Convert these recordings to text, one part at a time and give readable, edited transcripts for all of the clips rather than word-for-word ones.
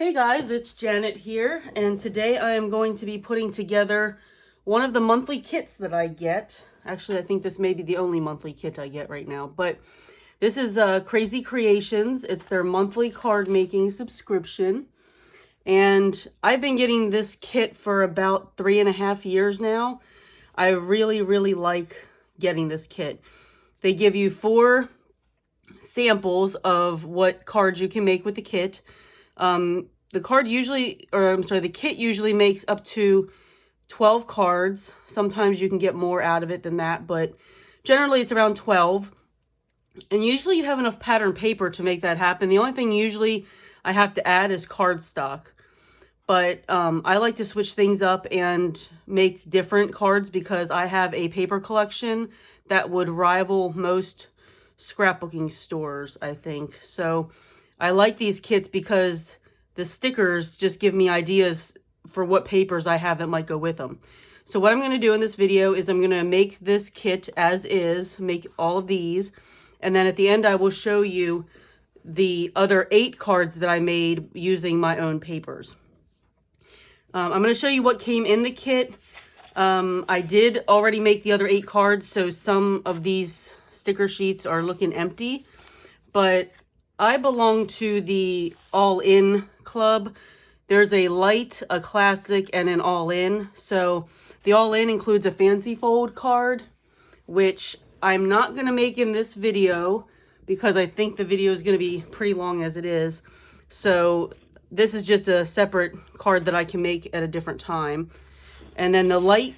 Hey guys, it's Janet here, and today I am going to be putting together one of the monthly kits that I get. Actually, I think this may be the only monthly kit I get right now, but this is Krazy Kreations. It's their monthly card making subscription, and I've been getting this kit for about 3.5 years now. I really like getting this kit. They give you 4 samples of what cards you can make with the kit. The kit usually makes up to 12 cards. Sometimes you can get more out of it than that, but generally it's around 12. And usually you have enough pattern paper to make that happen. The only thing usually I have to add is cardstock. But I like to switch things up and make different cards because I have a paper collection that would rival most scrapbooking stores, I think. So I like these kits because the stickers just give me ideas for what papers I have that might go with them. So what I'm going to do in this video is I'm going to make this kit as is, make all of these, and then at the end I will show you the other 8 cards that I made using my own papers. I'm going to show you what came in the kit. I did already make the other 8 cards, so some of these sticker sheets are looking empty, but I belong to the all-in club. There's a light, a classic, and an all-in. So the all-in includes a fancy fold card, which I'm not going to make in this video because I think the video is going to be pretty long as it is. So this is just a separate card that I can make at a different time. And then the light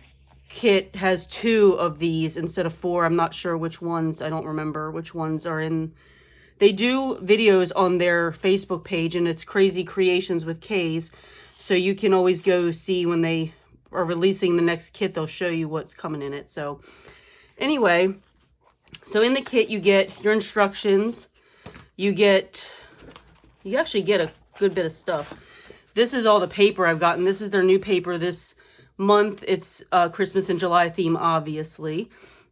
kit has 2 of these instead of 4. I'm not sure which ones. I don't remember which ones are in. They do videos on their Facebook page, and it's Krazy Kreations with K's. So you can always go see when they are releasing the next kit, they'll show you what's coming in it. So anyway, so in the kit you get your instructions. You actually get a good bit of stuff. This is all the paper I've gotten. This is their new paper this month. It's Christmas and July theme, obviously.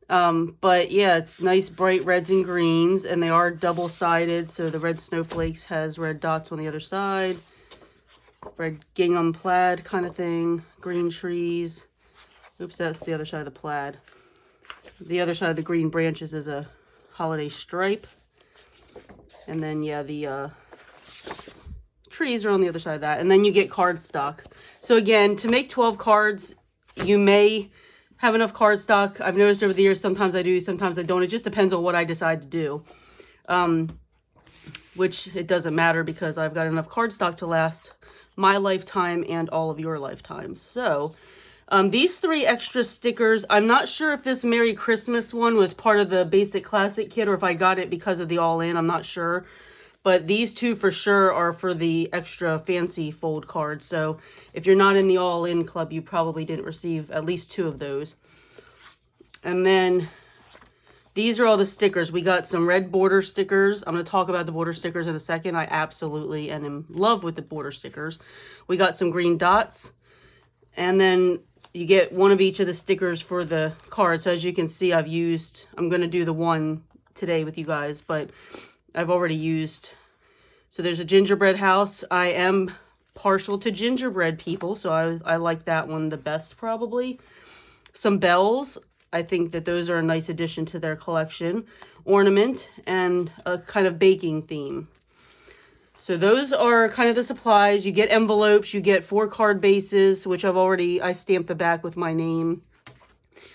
But yeah, it's nice bright reds and greens, and they are double-sided, so the red snowflakes has red dots on the other side. Red gingham plaid kind of thing. Green trees. Oops, that's the other side of the plaid. The other side of the green branches is a holiday stripe. And then, yeah, the trees are on the other side of that. And then you get cardstock. So again, to make 12 cards, you may have enough cardstock. I've noticed over the years, sometimes I do, sometimes I don't. It just depends on what I decide to do. Which it doesn't matter because I've got enough cardstock to last my lifetime and all of your lifetimes. So these 3 extra stickers, I'm not sure if this Merry Christmas one was part of the basic classic kit or if I got it because of the all-in. I'm not sure. But these 2 for sure are for the extra fancy fold cards. So if you're not in the all-in club, you probably didn't receive at least 2 of those. And then these are all the stickers. We got some red border stickers. I'm going to talk about the border stickers in a second. I absolutely am in love with the border stickers. We got some green dots. And then you get one of each of the stickers for the cards. So as you can see, I'm going to do the one today with you guys, but I've already used. So there's a gingerbread house. I am partial to gingerbread people, so I like that one the best probably. Some bells. I think that those are a nice addition to their collection. Ornament and a kind of baking theme. So those are kind of the supplies. You get envelopes. You get 4 card bases, which I stamped the back with my name.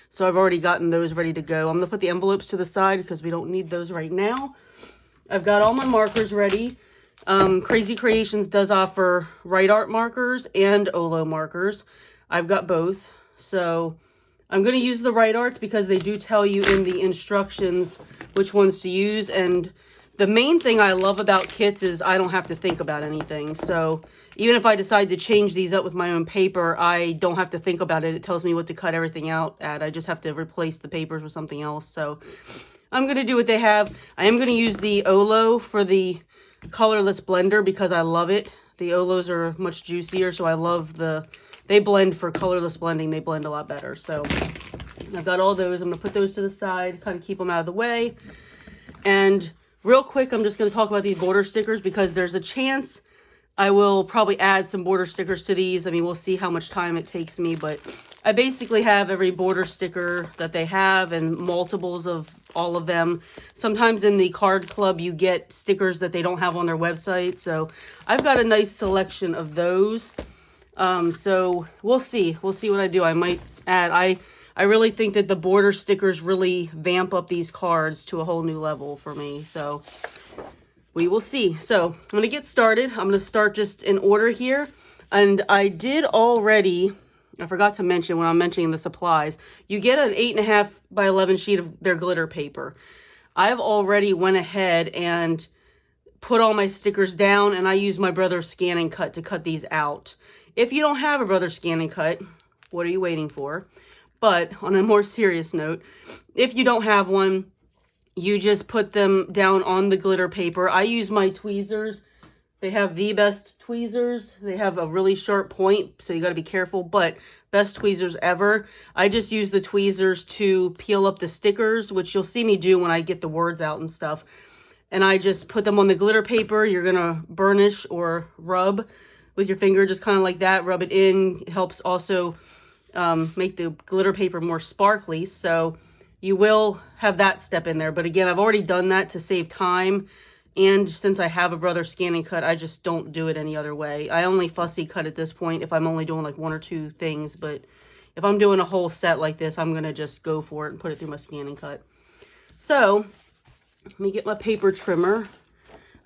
So I've already gotten those ready to go. I'm going to put the envelopes to the side because we don't need those right now. I've got all my markers ready. Krazy Kreations does offer Write Art markers and Olo markers. I've got both. So I'm going to use the Write Arts because they do tell you in the instructions which ones to use. And the main thing I love about kits is I don't have to think about anything. So even if I decide to change these up with my own paper, I don't have to think about it. It tells me what to cut everything out at. I just have to replace the papers with something else. So I'm going to do what they have. I am going to use the Olo for the colorless blender because I love it. The Olos are much juicier, so I love they blend for colorless blending. They blend a lot better. So I've got all those. I'm going to put those to the side, kind of keep them out of the way. And real quick, I'm just going to talk about these border stickers because there's a chance I will probably add some border stickers to these. I mean, we'll see how much time it takes me, but I basically have every border sticker that they have and multiples of all of them. Sometimes in the card club, you get stickers that they don't have on their website. So I've got a nice selection of those. So we'll see. We'll see what I do. I might add, I really think that the border stickers really vamp up these cards to a whole new level for me. So we will see. So I'm going to get started. I'm going to start just in order here. And I did already, I forgot to mention when I'm mentioning the supplies, you get an 8.5 by 11 sheet of their glitter paper. I've already went ahead and put all my stickers down, and I use my Brother's Scan and Cut to cut these out. If you don't have a Brother's Scan and Cut, what are you waiting for? But on a more serious note, if you don't have one, you just put them down on the glitter paper. I use my tweezers. They have the best tweezers. They have a really sharp point, so you got to be careful, but best tweezers ever. I just use the tweezers to peel up the stickers, which you'll see me do when I get the words out and stuff. And I just put them on the glitter paper. You're going to burnish or rub with your finger, just kind of like that. Rub it in. It helps also make the glitter paper more sparkly. So you will have that step in there. But again, I've already done that to save time. And since I have a Brother's Scan and Cut, I just don't do it any other way. I only fussy cut at this point if I'm only doing like 1 or 2 things. But if I'm doing a whole set like this, I'm going to just go for it and put it through my Scan and Cut. So let me get my paper trimmer.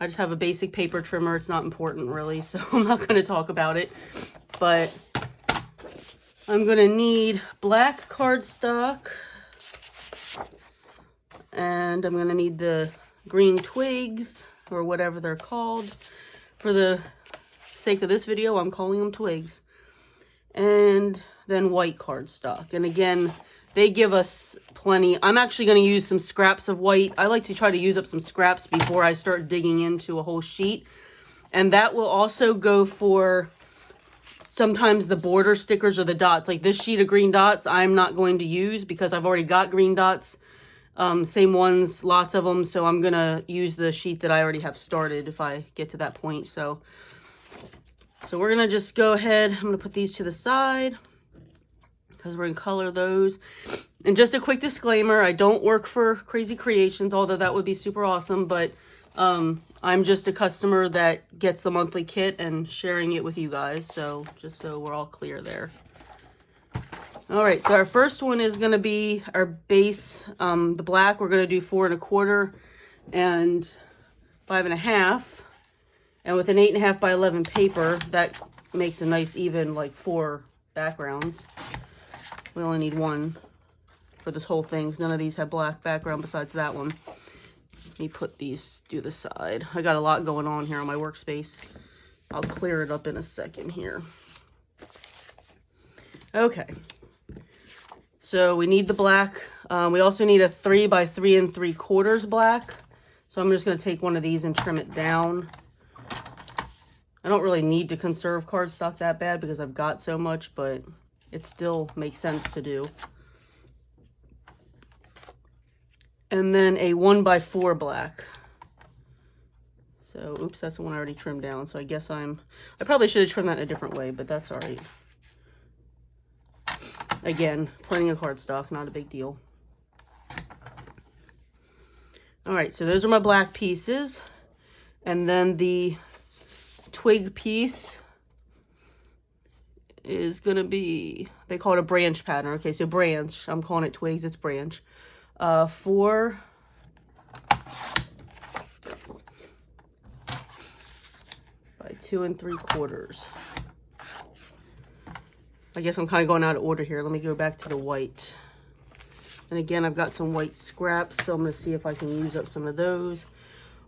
I just have a basic paper trimmer. It's not important really, so I'm not going to talk about it. But I'm going to need black cardstock. And I'm going to need the green twigs, or whatever they're called. For the sake of this video, I'm calling them twigs. And then white cardstock. And again, they give us plenty. I'm actually going to use some scraps of white. I like to try to use up some scraps before I start digging into a whole sheet. And that will also go for sometimes the border stickers or the dots. Like this sheet of green dots, I'm not going to use because I've already got green dots. Same ones, lots of them. So I'm going to use the sheet that I already have started if I get to that point. So we're going to just go ahead. I'm going to put these to the side because we're going to color those. And just a quick disclaimer, I don't work for Krazy Kreations, although that would be super awesome. But I'm just a customer that gets the monthly kit and sharing it with you guys. So just so we're all clear there. All right, so our first one is going to be our base, the black. We're going to do 4 1/4 and 5 1/2. And with an 8.5 by 11 paper, that makes a nice even like 4 backgrounds. We only need 1 for this whole thing. None of these have black background besides that one. Let me put these to the side. I got a lot going on here on my workspace. I'll clear it up in a second here. Okay. So we need the black. We also need a 3 by 3 3/4 black. So I'm just going to take one of these and trim it down. I don't really need to conserve cardstock that bad because I've got so much, but it still makes sense to do. And then a 1 by 4 black. So, oops, that's the one I already trimmed down. So I guess I probably should have trimmed that in a different way, but that's all right. Again, plenty of cardstock, not a big deal. All right, so those are my black pieces. And then the twig piece is going to be, they call it a branch pattern. Okay, so branch, I'm calling it twigs, it's branch. 4 by 2 3/4. I guess I'm kind of going out of order here. Let me go back to the white. And again, I've got some white scraps, so I'm going to see if I can use up some of those.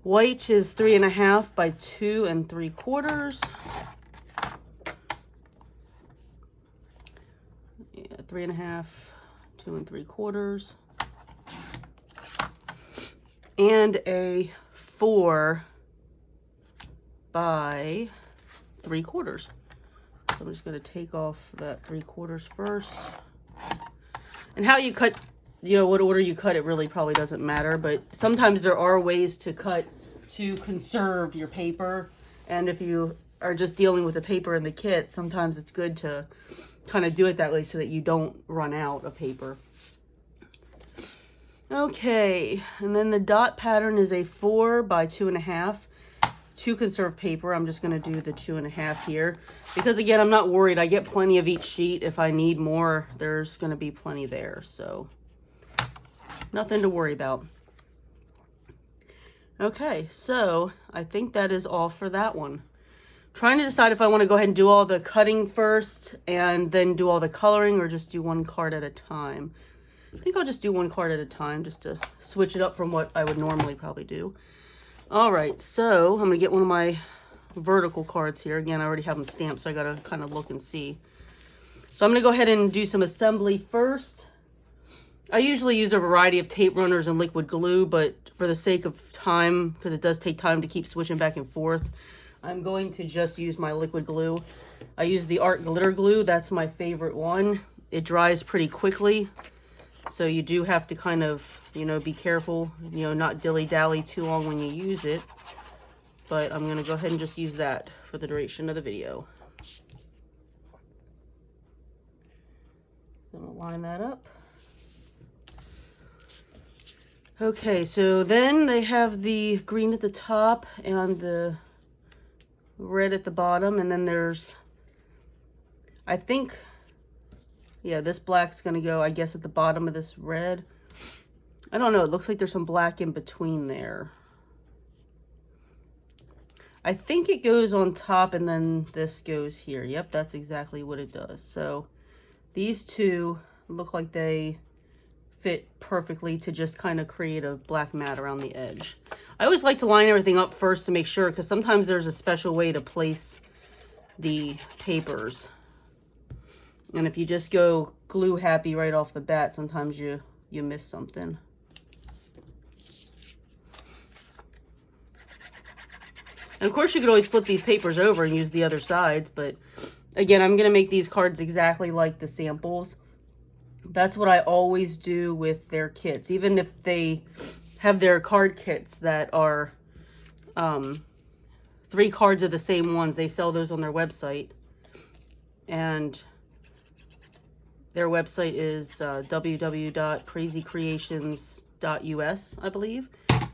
White is 3 1/2 by 2 3/4. Yeah, 3 1/2, 2 3/4. And a 4 by 3/4. So I'm just going to take off that 3/4 first. And how you cut, you know, what order you cut, it really probably doesn't matter. But sometimes there are ways to cut to conserve your paper. And if you are just dealing with the paper in the kit, sometimes it's good to kind of do it that way so that you don't run out of paper. Okay, and then the dot pattern is a 4 by 2.5. To conserve paper, I'm just going to do the 2.5 here. Because again, I'm not worried. I get plenty of each sheet. If I need more, there's going to be plenty there. So, nothing to worry about. Okay, so I think that is all for that one. Trying to decide if I want to go ahead and do all the cutting first and then do all the coloring, or just do one card at a time. I think I'll just do one card at a time just to switch it up from what I would normally probably do. All right, so I'm going to get one of my vertical cards here. Again, I already have them stamped, so I got to kind of look and see. So I'm going to go ahead and do some assembly first. I usually use a variety of tape runners and liquid glue, but for the sake of time, because it does take time to keep switching back and forth, I'm going to just use my liquid glue. I use the Art Glitter Glue. That's my favorite one. It dries pretty quickly, so you do have to kind of, you know, be careful, you know, not dilly-dally too long when you use it. But I'm going to go ahead and just use that for the duration of the video. I'm going to line that up. Okay, so then they have the green at the top and the red at the bottom, and then there's, I think, yeah, this black's gonna go, I guess, at the bottom of this red. I don't know, it looks like there's some black in between there. I think it goes on top and then this goes here. Yep, that's exactly what it does. So these two look like they fit perfectly to just kind of create a black mat around the edge. I always like to line everything up first to make sure, because sometimes there's a special way to place the papers. And if you just go glue happy right off the bat, sometimes you miss something. And of course you could always flip these papers over and use the other sides, but again, I'm going to make these cards exactly like the samples. That's what I always do with their kits. Even if they have their card kits that are 3 cards of the same ones, they sell those on their website. And their website is www.krazycreations.us, I believe.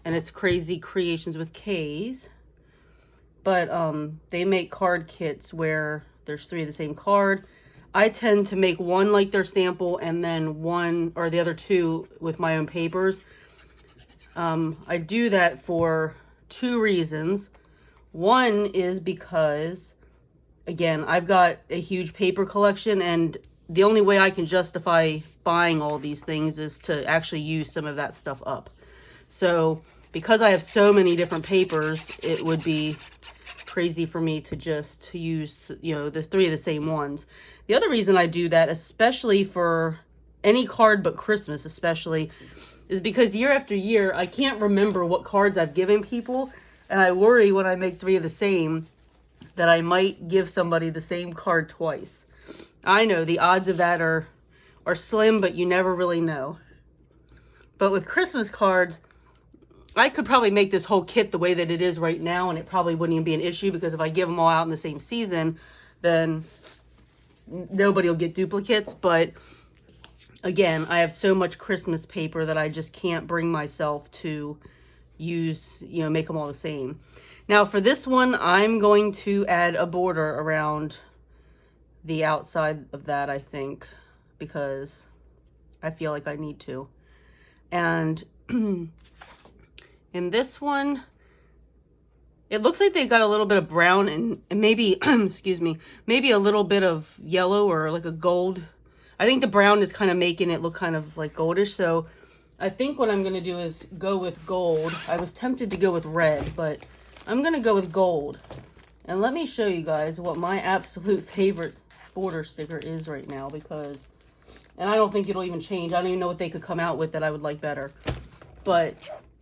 And it's Krazy Kreations with K's. But they make card kits where there's 3 of the same card. I tend to make one like their sample and then one or the other 2 with my own papers. I do that for 2 reasons. One is because, again, I've got a huge paper collection, and the only way I can justify buying all these things is to actually use some of that stuff up. So because I have so many different papers, it would be crazy for me to just use, you know, the 3 of the same ones. The other reason I do that, especially for any card but Christmas especially, is because year after year, I can't remember what cards I've given people, and I worry when I make 3 of the same that I might give somebody the same card twice. I know the odds of that are slim, but you never really know. But with Christmas cards, I could probably make this whole kit the way that it is right now, and it probably wouldn't even be an issue, because if I give them all out in the same season, then nobody will get duplicates. But again, I have so much Christmas paper that I just can't bring myself to use, you know, make them all the same. Now for this one, I'm going to add a border around the outside of that, I think, because I feel like I need to. And in this one, it looks like they've got a little bit of brown and maybe, excuse me, maybe a little bit of yellow or like a gold. I think the brown is kind of making it look kind of like goldish. So I think what I'm going to do is go with gold. I was tempted to go with red, but I'm going to go with gold. And let me show you guys what my absolute favorite border sticker is right now, because, and I don't think it'll even change. I don't even know what they could come out with that I would like better. But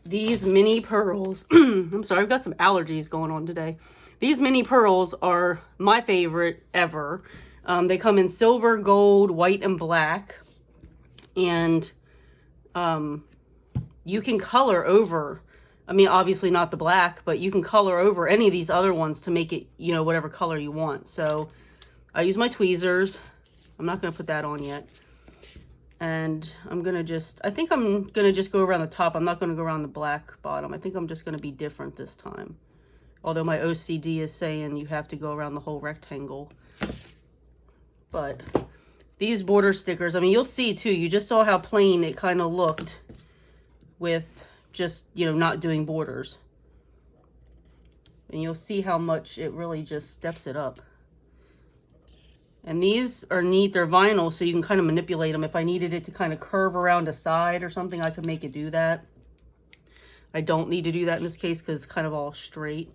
these mini pearls, I'm sorry, I've got some allergies going on today. These mini pearls are my favorite ever. They come in silver, gold, white, and black. And you can color over I mean, obviously not the black, but you can color over any of these other ones to make it, you know, whatever color you want. So I use my tweezers. I'm not going to put that on yet. And I'm going to just, I think I'm going to just go around the top. I'm not going to go around the black bottom. I think I'm just going to be different this time. Although my OCD is saying you have to go around the whole rectangle. But these border stickers, I mean, you'll see too, you just saw how plain it kind of looked with just, you know, not doing borders. And you'll see how much it really just steps it up. And these are neat. They're vinyl, so you can kind of manipulate them. If I needed it to kind of curve around a side or something, I could make it do that. I don't need to do that in this case because it's kind of all straight.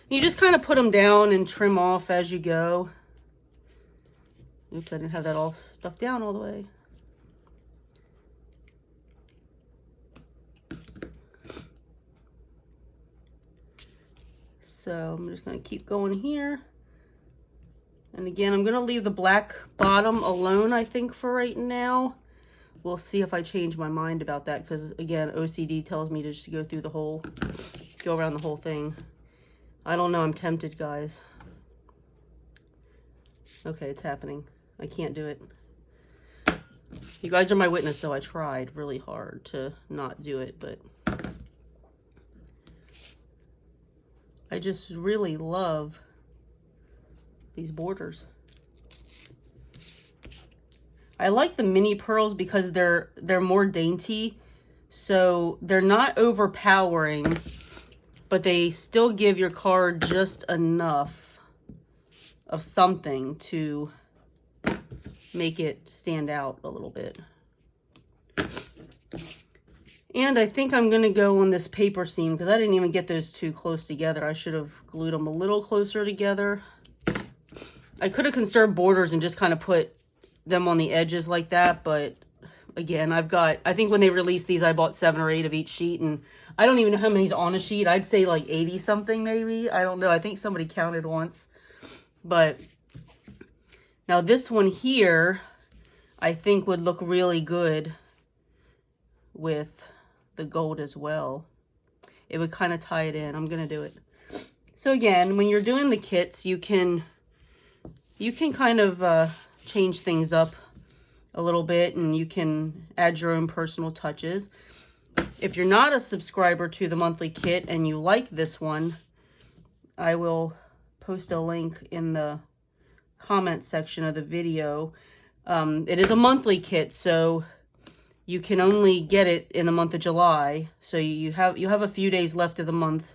You just kind of put them down and trim off as you go. Oops, I didn't have that all stuck down all the way. So I'm just going to keep going here. And again, I'm going to leave the black bottom alone, I think, for right now. We'll see if I change my mind about that because, again, OCD tells me to just go through the whole, go around the whole thing. I don't know. I'm tempted, guys. Okay, it's happening. I can't do it. You guys are my witness, so I tried really hard to not do it, but I just really love these borders. I like the mini pearls because they're more dainty, so they're not overpowering, but they still give your card just enough of something to make it stand out a little bit. And I think I'm going to go on this paper seam because I didn't even get those two close together. I should have glued them a little closer together. I could have conserved borders and just kind of put them on the edges like that, but again, I think when they released these, I bought 7 or 8 of each sheet, and I don't even know how many's on a sheet. I'd say like 80 something maybe. I don't know. I think somebody counted once. But now this one here, I think would look really good with the gold as well. It would kind of tie it in. I'm going to do it. So again, when you're doing the kits, you can kind of change things up a little bit, and you can add your own personal touches. If you're not a subscriber to the monthly kit and you like this one, I will post a link in the comment section of the video. It is a monthly kit, so you can only get it in the month of July. So you have a few days left of the month.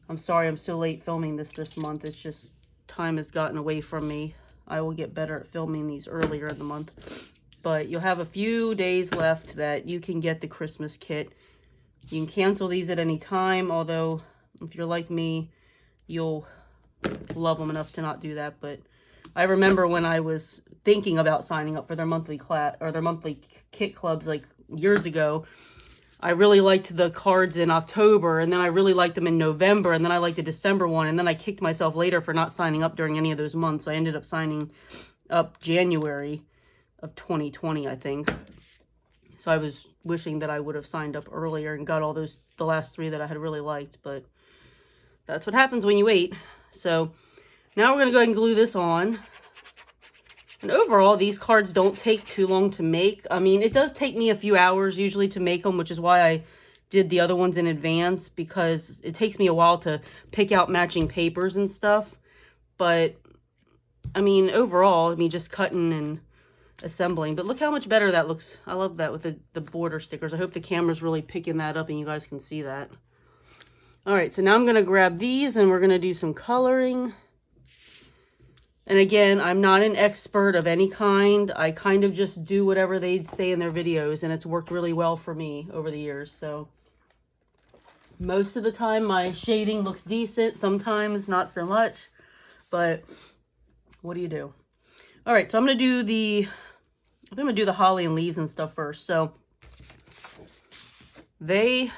I'm sorry I'm so late filming this month. It's just time has gotten away from me. I will get better at filming these earlier in the month. But you'll have a few days left that you can get the Christmas kit. You can cancel these at any time, although if you're like me, you'll love them enough to not do that. But I remember when I was thinking about signing up for their monthly class or their monthly kit clubs like years ago, I really liked the cards in October, and then I really liked them in November, and then I liked the December one, and then I kicked myself later for not signing up during any of those months. I ended up signing up January of 2020, I think. So I was wishing that I would have signed up earlier and got all those, the last 3 that I had really liked, but that's what happens when you wait. So now we're going to go ahead and glue this on. And overall, these cards don't take too long to make. I mean, it does take me a few hours usually to make them, which is why I did the other ones in advance, because it takes me a while to pick out matching papers and stuff. But, I mean, overall, I mean, just cutting and assembling. But look how much better that looks. I love that with the border stickers. I hope the camera's really picking that up and you guys can see that. All right, so now I'm going to grab these and we're going to do some coloring. And again, I'm not an expert of any kind. I kind of just do whatever they say in their videos, and it's worked really well for me over the years. So most of the time my shading looks decent, sometimes not so much, but what do you do? All right, so I'm going to do the holly and leaves and stuff first. So they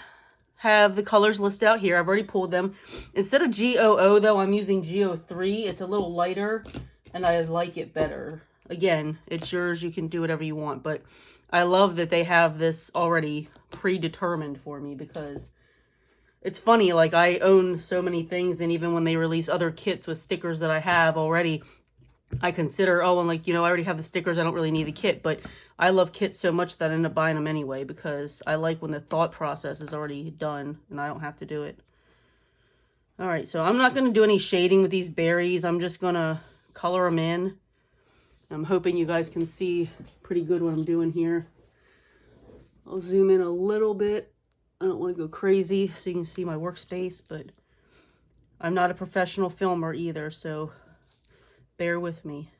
have the colors listed out here. I've already pulled them. Instead of GOO, though, I'm using GO3. It's a little lighter, and I like it better. Again, it's yours. You can do whatever you want, but I love that they have this already predetermined for me, because it's funny, like I own so many things, and even when they release other kits with stickers that I have already, I consider, oh, and like, you know, I already have the stickers, I don't really need the kit, but I love kits so much that I end up buying them anyway, because I like when the thought process is already done and I don't have to do it. All right, so I'm not going to do any shading with these berries. I'm just going to color them in. I'm hoping you guys can see pretty good what I'm doing here. I'll zoom in a little bit. I don't want to go crazy so you can see my workspace, but I'm not a professional filmer either, so bear with me.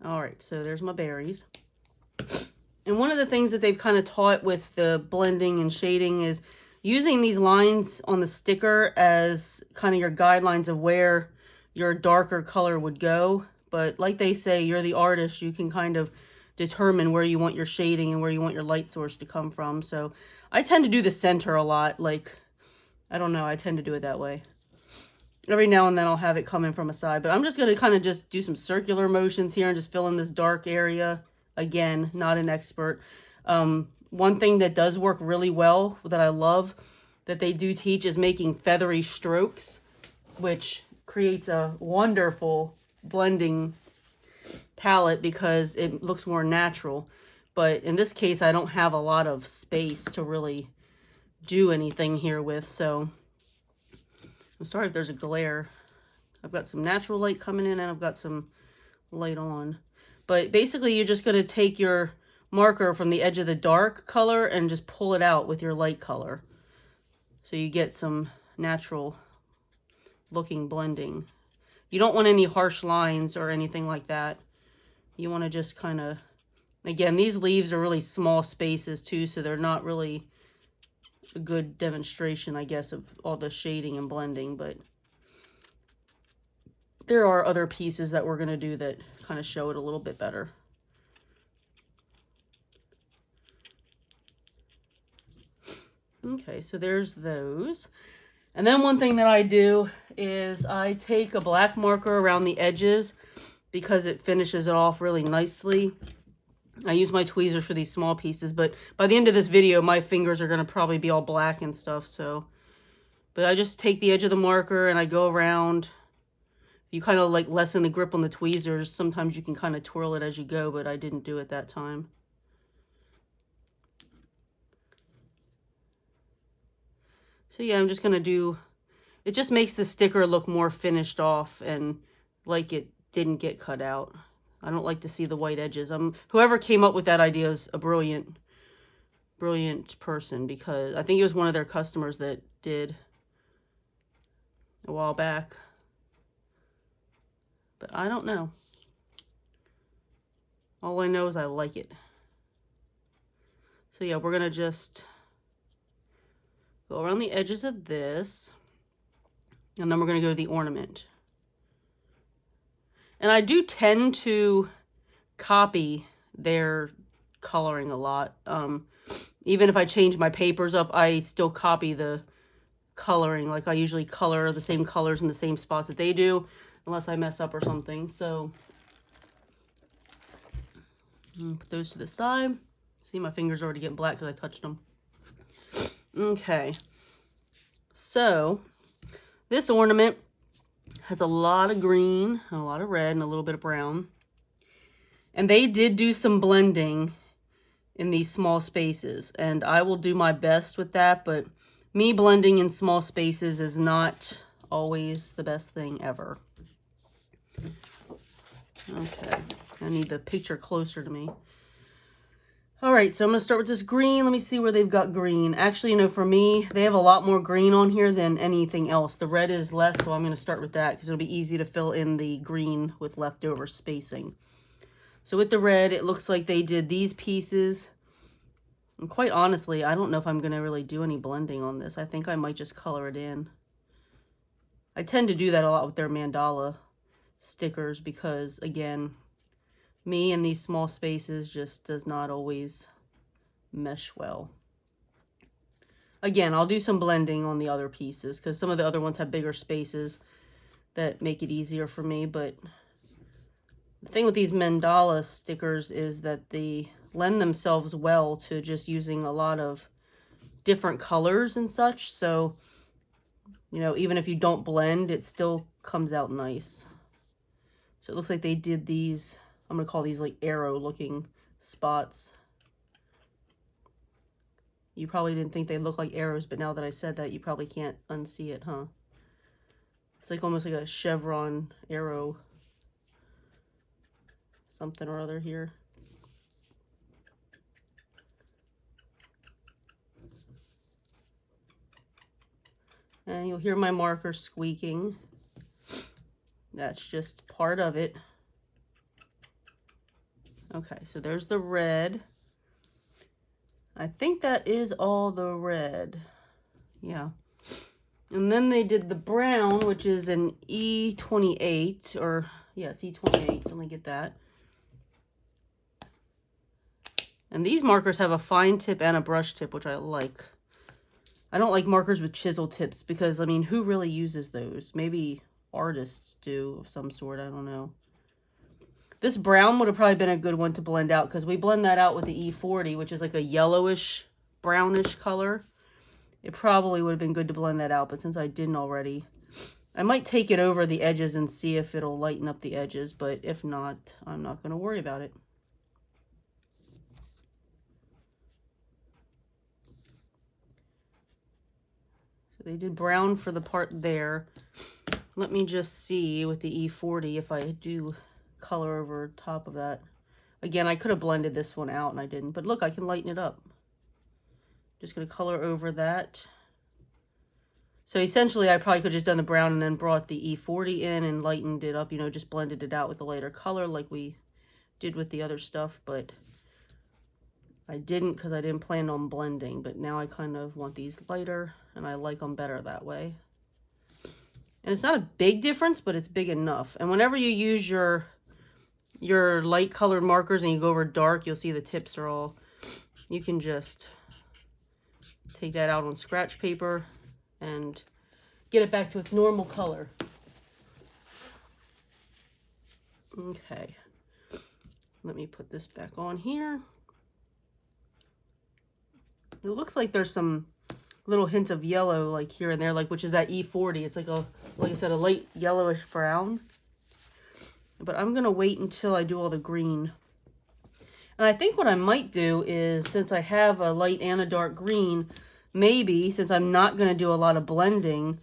All right, so there's my berries. And one of the things that they've kind of taught with the blending and shading is using these lines on the sticker as kind of your guidelines of where your darker color would go. But like they say, you're the artist. You can kind of determine where you want your shading and where you want your light source to come from. So I tend to do the center a lot. Like, I don't know, I tend to do it that way. Every now and then I'll have it come in from a side. But I'm just going to kind of just do some circular motions here and just fill in this dark area. Again, not an expert. One thing that does work really well, that I love, that they do teach is making feathery strokes, which creates a wonderful blending palette because it looks more natural. But in this case, I don't have a lot of space to really do anything here with, so I'm sorry if there's a glare. I've got some natural light coming in and I've got some light on. But basically, you're just going to take your marker from the edge of the dark color and just pull it out with your light color. So you get some natural looking blending. You don't want any harsh lines or anything like that. You want to just kind of, again, these leaves are really small spaces too, so they're not really a good demonstration, I guess, of all the shading and blending, but there are other pieces that we're going to do that kind of show it a little bit better. Okay, so there's those. And then one thing that I do is I take a black marker around the edges because it finishes it off really nicely. I use my tweezers for these small pieces, but by the end of this video, my fingers are going to probably be all black and stuff, so. But I just take the edge of the marker and I go around. You kind of like lessen the grip on the tweezers. Sometimes you can kind of twirl it as you go, but I didn't do it that time. So yeah, I'm just going to do, it just makes the sticker look more finished off and like it didn't get cut out. I don't like to see the white edges. Whoever came up with that idea is a brilliant person, because I think it was one of their customers that did a while back. But I don't know. All I know is I like it. So yeah, we're going to just go around the edges of this, and then we're going to go to the ornament. And I do tend to copy their coloring a lot. Even if I change my papers up, I still copy the coloring. Like I usually color the same colors in the same spots that they do, unless I mess up or something. So put those to the side. See, my fingers already getting black because I touched them. Okay, so this ornament has a lot of green, a lot of red, and a little bit of brown. And they did do some blending in these small spaces, and I will do my best with that, but me blending in small spaces is not always the best thing ever. Okay, I need the picture closer to me. All right, so I'm going to start with this green. Let me see where they've got green. Actually, you know, for me, they have a lot more green on here than anything else. The red is less, so I'm going to start with that because it'll be easy to fill in the green with leftover spacing. So with the red, it looks like they did these pieces. And quite honestly, I don't know if I'm going to really do any blending on this. I think I might just color it in. I tend to do that a lot with their mandala stickers because, again, me in these small spaces just does not always mesh well. Again, I'll do some blending on the other pieces because some of the other ones have bigger spaces that make it easier for me. But the thing with these mandala stickers is that they lend themselves well to just using a lot of different colors and such. So, you know, even if you don't blend, it still comes out nice. So it looks like they did these, I'm going to call these like arrow looking spots. You probably didn't think they looked like arrows, but now that I said that, you probably can't unsee it, huh? It's like almost like a chevron arrow something or other here. And you'll hear my marker squeaking. That's just part of it. Okay, so there's the red. I think that is all the red. Yeah. And then they did the brown, which is an E28, or yeah, it's E28, so let me get that. And these markers have a fine tip and a brush tip, which I like. I don't like markers with chisel tips because, I mean, who really uses those? Maybe artists do of some sort, I don't know. This brown would have probably been a good one to blend out because we blend that out with the E40, which is like a yellowish, brownish color. It probably would have been good to blend that out, but since I didn't already, I might take it over the edges and see if it'll lighten up the edges, but if not, I'm not going to worry about it. So they did brown for the part there. Let me just see with the E40 if I do color over top of that. Again, I could have blended this one out and I didn't, but look, I can lighten it up. Just going to color over that. So essentially, I probably could have just done the brown and then brought the E40 in and lightened it up, you know, just blended it out with a lighter color like we did with the other stuff, but I didn't because I didn't plan on blending, but now I kind of want these lighter and I like them better that way. And it's not a big difference, but it's big enough. And whenever you use your light colored markers and you go over dark, you'll see the tips are all, you can just take that out on scratch paper and get it back to its normal color. Okay, let me put this back on here. It looks like there's some little hints of yellow like here and there, like which is that E40. It's like a, like I said, a light yellowish brown. But I'm gonna wait until I do all the green. And I think what I might do is, since I have a light and a dark green, maybe since I'm not gonna do a lot of blending,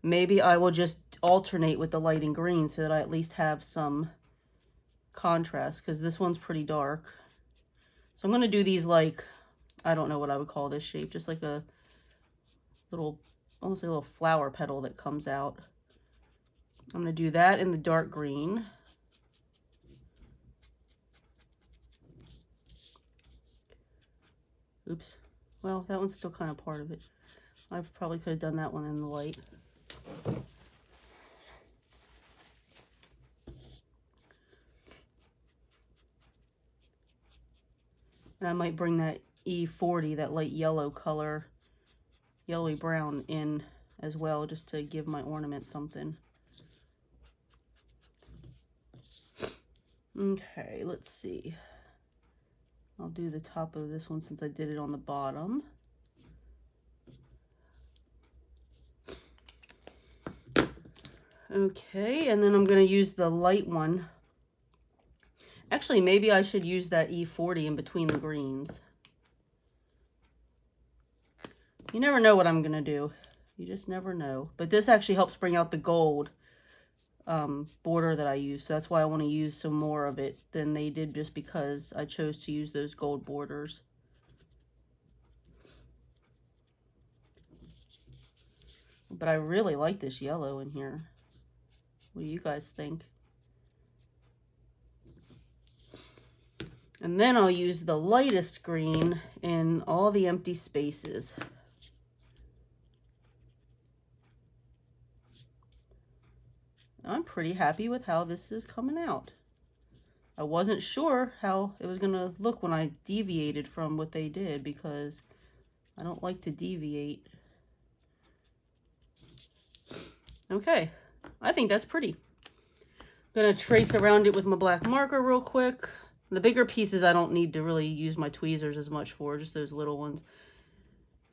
maybe I will just alternate with the light and green so that I at least have some contrast, because this one's pretty dark. So I'm gonna do these like, I don't know what I would call this shape, just like a little, almost like a little flower petal that comes out. I'm gonna do that in the dark green. Oops. Well, that one's still kind of part of it. I probably could have done that one in the light. And I might bring that E40, that light yellow color, yellowy brown, in as well, just to give my ornament something. Okay, let's see. I'll do the top of this one since I did it on the bottom. Okay, and then I'm going to use the light one. Actually, maybe I should use that E40 in between the greens. You never know what I'm going to do. You just never know. But this actually helps bring out the gold border that I use. So that's why I want to use some more of it than they did, just because I chose to use those gold borders. But I really like this yellow in here. What do you guys think? And then I'll use the lightest green in all the empty spaces. I'm pretty happy with how this is coming out. I wasn't sure how it was going to look when I deviated from what they did, because I don't like to deviate. Okay, I think that's pretty. I'm going to trace around it with my black marker real quick. The bigger pieces I don't need to really use my tweezers as much for, just those little ones.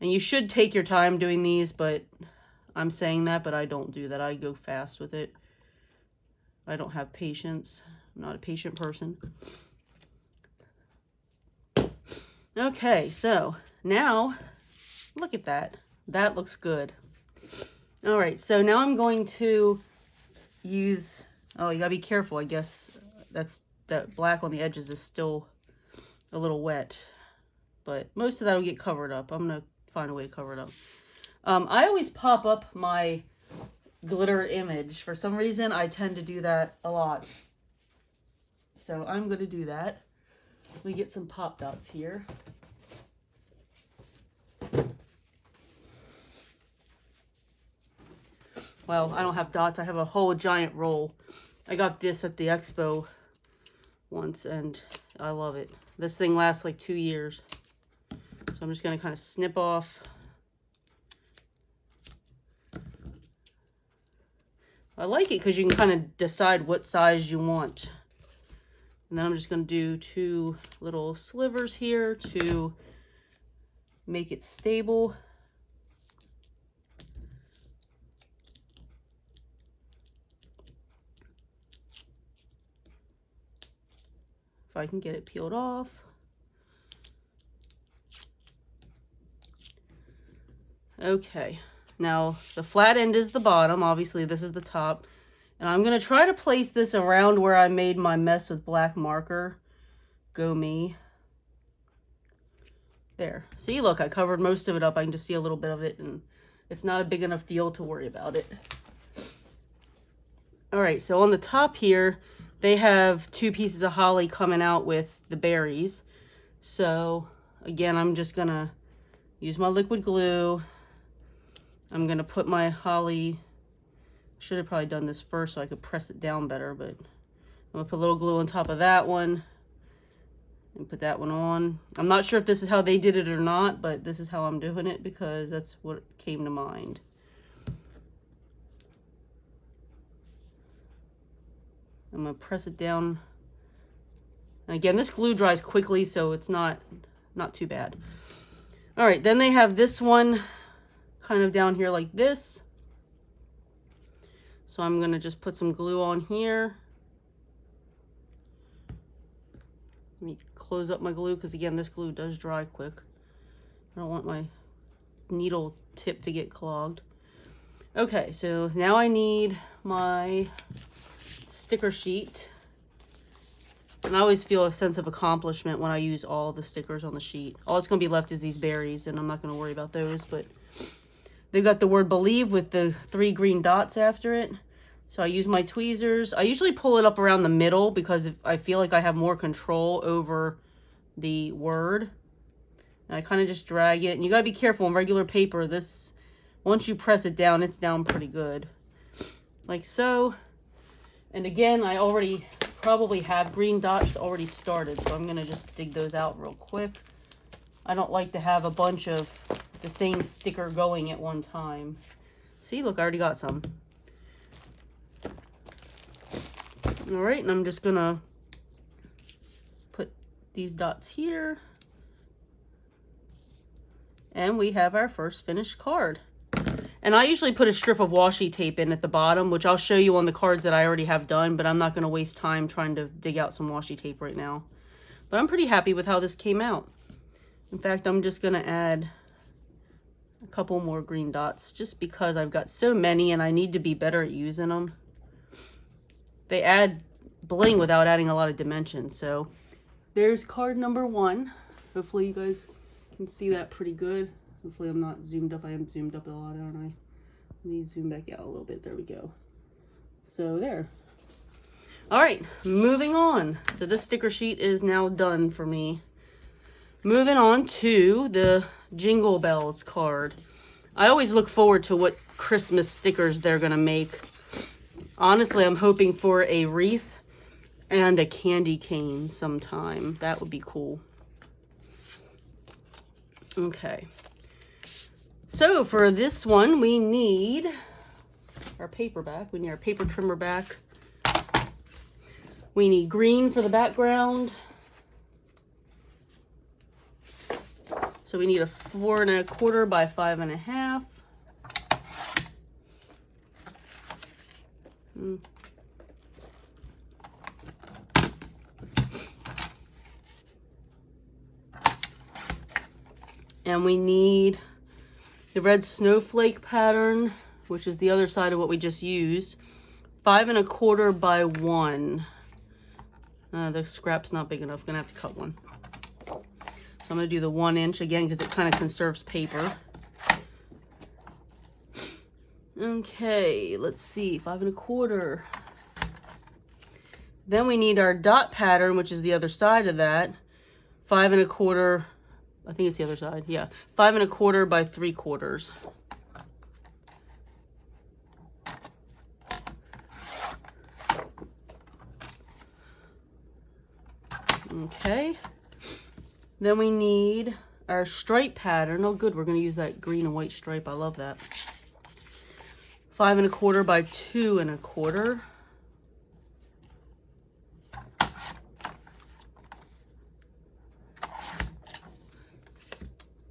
And you should take your time doing these, but I'm saying that, but I don't do that. I go fast with it. I don't have patience. I'm not a patient person. Okay, so now, look at that. That looks good. All right, so now I'm going to use, oh, you gotta be careful, I guess. That black on the edges is still a little wet, but most of that will get covered up. I'm gonna find a way to cover it up. I always pop up my glitter image. For some reason, I tend to do that a lot. So I'm gonna do that. Let me get some pop dots here. Well, I don't have dots. I have a whole giant roll. I got this at the expo once, and I love it. This thing lasts like 2 years. So I'm just going to kind of snip off. I like it because you can kind of decide what size you want. And then I'm just going to do 2 little slivers here to make it stable. If I can get it peeled off. Okay, now the flat end is the bottom. Obviously, this is the top. And I'm going to try to place this around where I made my mess with black marker. Go me. There. See, look, I covered most of it up. I can just see a little bit of it, and it's not a big enough deal to worry about it. All right, so on the top here, they have 2 pieces of holly coming out with the berries. So, again, I'm just going to use my liquid glue. I'm going to put my holly, should have probably done this first so I could press it down better, but I'm going to put a little glue on top of that one and put that one on. I'm not sure if this is how they did it or not, but this is how I'm doing it because that's what came to mind. I'm going to press it down. And again, this glue dries quickly, so it's not too bad. All right, then they have this one kind of down here like this. So I'm going to just put some glue on here. Let me close up my glue because, again, this glue does dry quick. I don't want my needle tip to get clogged. Okay, so now I need my sticker sheet. And I always feel a sense of accomplishment when I use all the stickers on the sheet. All it's going to be left is these berries, and I'm not going to worry about those, but they've got the word believe with the 3 green dots after it. So I use my tweezers. I usually pull it up around the middle because I feel like I have more control over the word. And I kind of just drag it. And you got to be careful on regular paper. This, once you press it down, it's down pretty good. Like so. And again, I already probably have green dots already started. So I'm going to just dig those out real quick. I don't like to have a bunch of the same sticker going at one time. See, look, I already got some. All right, and I'm just gonna put these dots here. And we have our first finished card. And I usually put a strip of washi tape in at the bottom, which I'll show you on the cards that I already have done, but I'm not gonna waste time trying to dig out some washi tape right now. But I'm pretty happy with how this came out. In fact, I'm just gonna add a couple more green dots just because I've got so many and I need to be better at using them. They add bling without adding a lot of dimension. So there's card number 1. Hopefully you guys can see that pretty good. Hopefully I'm not zoomed up. I am zoomed up a lot, aren't I? Let me zoom back out a little bit. There we go. So there. All right, moving on. So this sticker sheet is now done for me. Moving on to the Jingle Bells card. I always look forward to what Christmas stickers they're gonna make. Honestly, I'm hoping for a wreath and a candy cane sometime. That would be cool. Okay. So for this one, we need our paper back. We need our paper trimmer back. We need green for the background. So we need a 4 1/4 by 5 1/2. And we need the red snowflake pattern, which is the other side of what we just used. 5 1/4 by 1. The scrap's not big enough. I'm gonna have to cut one. So I'm gonna do the 1 inch again because it kind of conserves paper. Okay, let's see, 5 1/4. Then we need our dot pattern, which is the other side of that. 5 1/4. I think it's the other side. Yeah, 5 1/4 by 3/4. Okay. Then we need our stripe pattern. Oh, good. We're going to use that green and white stripe. I love that. 5 1/4 by 2 1/4.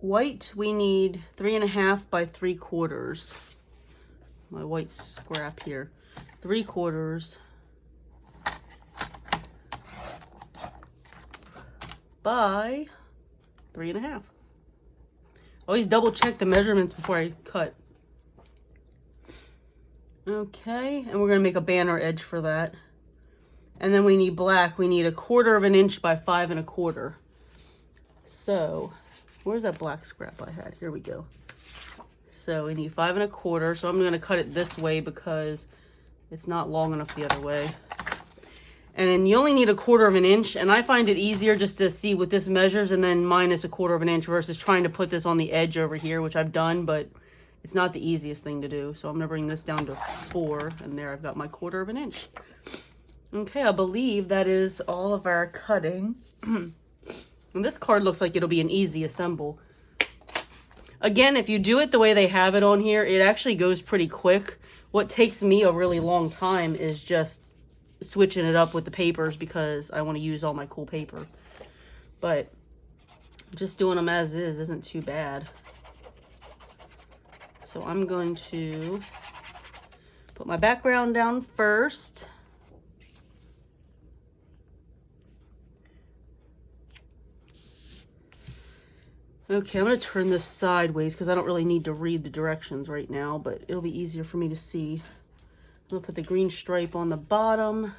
White, we need 3 1/2 by 3/4. My white scrap here. 3/4 by 3 1/2. Always double check the measurements before I cut. Okay, and we're gonna make a banner edge for that. And then we need black. We need 1/4 inch by 5 1/4. So, where's that black scrap I had? Here we go. So we need 5 1/4. So I'm gonna cut it this way because it's not long enough the other way. And then you only need 1/4 inch, and I find it easier just to see what this measures and then minus 1/4 inch versus trying to put this on the edge over here, which I've done, but it's not the easiest thing to do. So I'm gonna bring this down to 4, and there I've got my 1/4 inch. Okay, I believe that is all of our cutting. And this card looks like it'll be an easy assemble. Again, if you do it the way they have it on here, it actually goes pretty quick. What takes me a really long time is just switching it up with the papers because I want to use all my cool paper. But just doing them as is isn't too bad. So I'm going to put my background down first. Okay, I'm going to turn this sideways because I don't really need to read the directions right now, but it'll be easier for me to see. I'm going to put the green stripe on the bottom.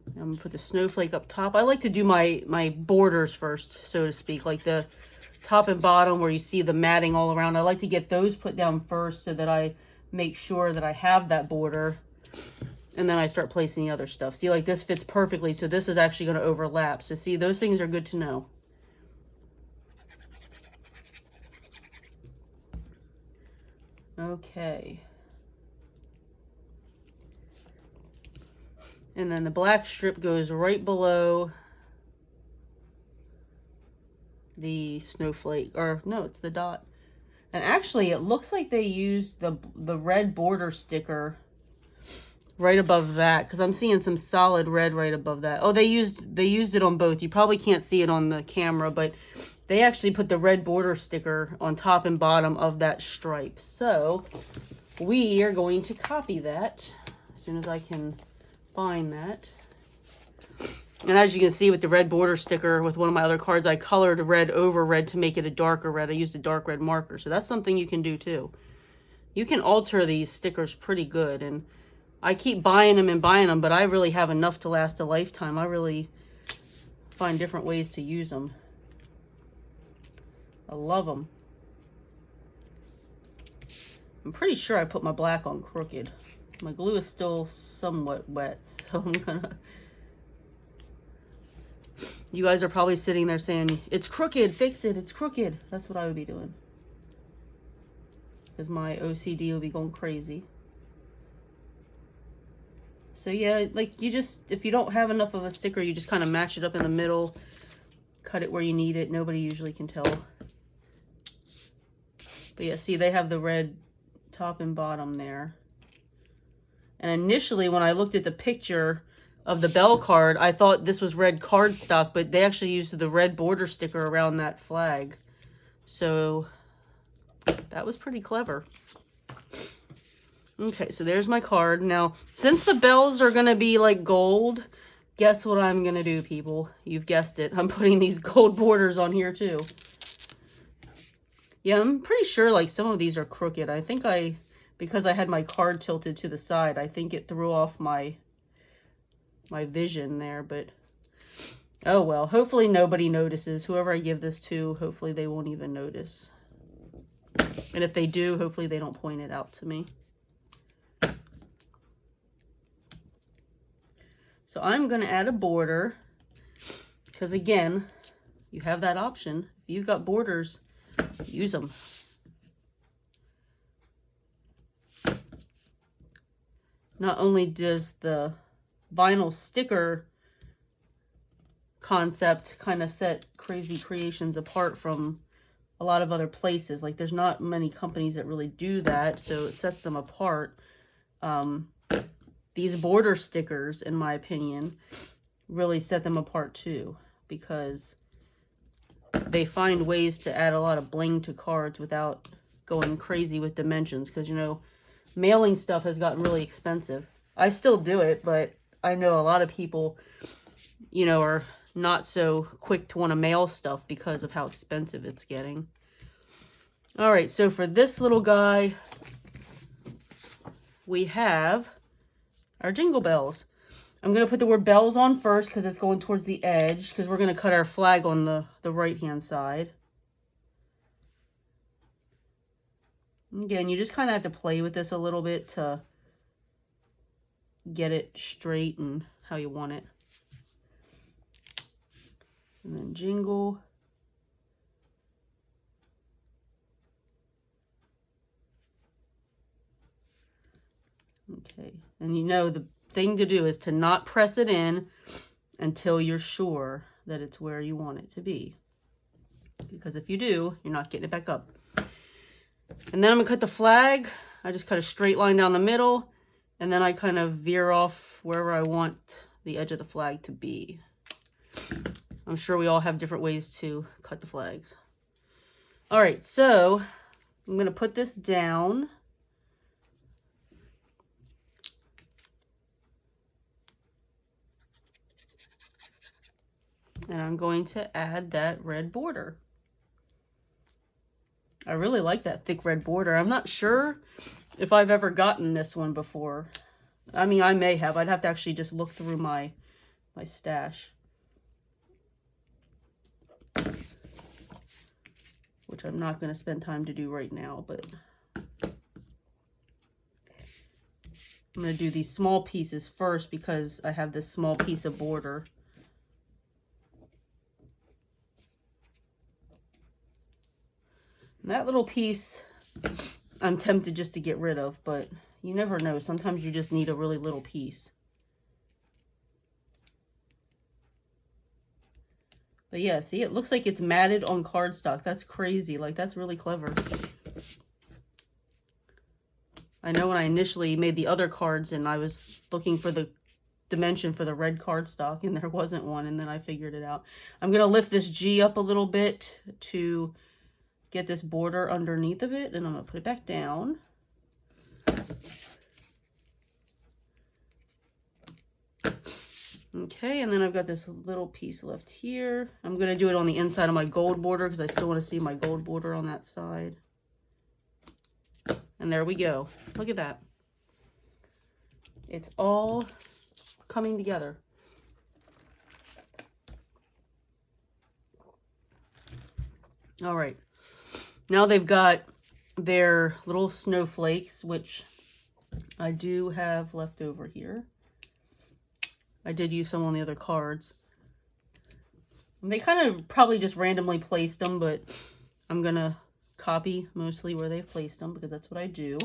I'm going to put the snowflake up top. I like to do my borders first, so to speak, like the top and bottom where you see the matting all around. I like to get those put down first so that I make sure that I have that border, and then I start placing the other stuff. See, like this fits perfectly, so this is actually going to overlap. So see, those things are good to know. Okay. And then the black strip goes right below the snowflake, or no, it's the dot. And actually it looks like they used the red border sticker right above that, because I'm seeing some solid red right above that. Oh, they used it on both. You probably can't see it on the camera, but they actually put the red border sticker on top and bottom of that stripe. So we are going to copy that as soon as I can find that. And as you can see with the red border sticker with one of my other cards, I colored red over red to make it a darker red. I used a dark red marker. So that's something you can do too. You can alter these stickers pretty good. And I keep buying them, but I really have enough to last a lifetime. I really find different ways to use them. I love them. I'm pretty sure I put my black on crooked. My glue is still somewhat wet, so I'm gonna... You guys are probably sitting there saying, it's crooked, fix it, it's crooked. That's what I would be doing. Because my OCD will be going crazy. So yeah, like you just, if you don't have enough of a sticker, you just kind of match it up in the middle, cut it where you need it. Nobody usually can tell. But yeah, see, they have the red top and bottom there. And initially when I looked at the picture of the bell card, I thought this was red cardstock, but they actually used the red border sticker around that flag. So that was pretty clever. Okay, so there's my card. Now, since the bells are going to be like gold, guess what I'm going to do, people? You've guessed it. I'm putting these gold borders on here too. Yeah, I'm pretty sure like some of these are crooked. I think because I had my card tilted to the side, I think it threw off my vision there, but oh well. Hopefully nobody notices. Whoever I give this to, hopefully they won't even notice. And if they do, hopefully they don't point it out to me. So I'm going to add a border because, again, you have that option. If you've got borders, use them. Not only does the vinyl sticker concept kind of set Krazy Kreations apart from a lot of other places. Like, there's not many companies that really do that, so it sets them apart. These border stickers, in my opinion, really set them apart too, because they find ways to add a lot of bling to cards without going crazy with dimensions, because, you know, mailing stuff has gotten really expensive. I still do it, but I know a lot of people, you know, are not so quick to want to mail stuff because of how expensive it's getting. All right, so for this little guy, we have our jingle bells. I'm going to put the word bells on first because it's going towards the edge, because we're going to cut our flag on the right-hand side. Again, you just kind of have to play with this a little bit to get it straight and how you want it. And then jingle. Okay, and you know the thing to do is to not press it in until you're sure that it's where you want it to be. Because if you do, you're not getting it back up. And then I'm going to cut the flag. I just cut a straight line down the middle, and then I kind of veer off wherever I want the edge of the flag to be. I'm sure we all have different ways to cut the flags. All right, so I'm going to put this down. And I'm going to add that red border. I really like that thick red border. I'm not sure if I've ever gotten this one before. I mean, I may have. I'd have to actually just look through my stash. Which I'm not going to spend time to do right now, but I'm going to do these small pieces first because I have this small piece of border. And that little piece, I'm tempted just to get rid of, but you never know. Sometimes you just need a really little piece. But yeah, see, it looks like it's matted on cardstock. That's crazy. Like, that's really clever. I know when I initially made the other cards and I was looking for the dimension for the red cardstock and there wasn't one, and then I figured it out. I'm going to lift this G up a little bit to get this border underneath of it, and I'm going to put it back down. Okay, and then I've got this little piece left here. I'm going to do it on the inside of my gold border because I still want to see my gold border on that side. And there we go. Look at that. It's all coming together. All right. Now they've got their little snowflakes, which I do have left over here. I did use some on the other cards. And they kind of probably just randomly placed them, but I'm going to copy mostly where they've placed them because that's what I do.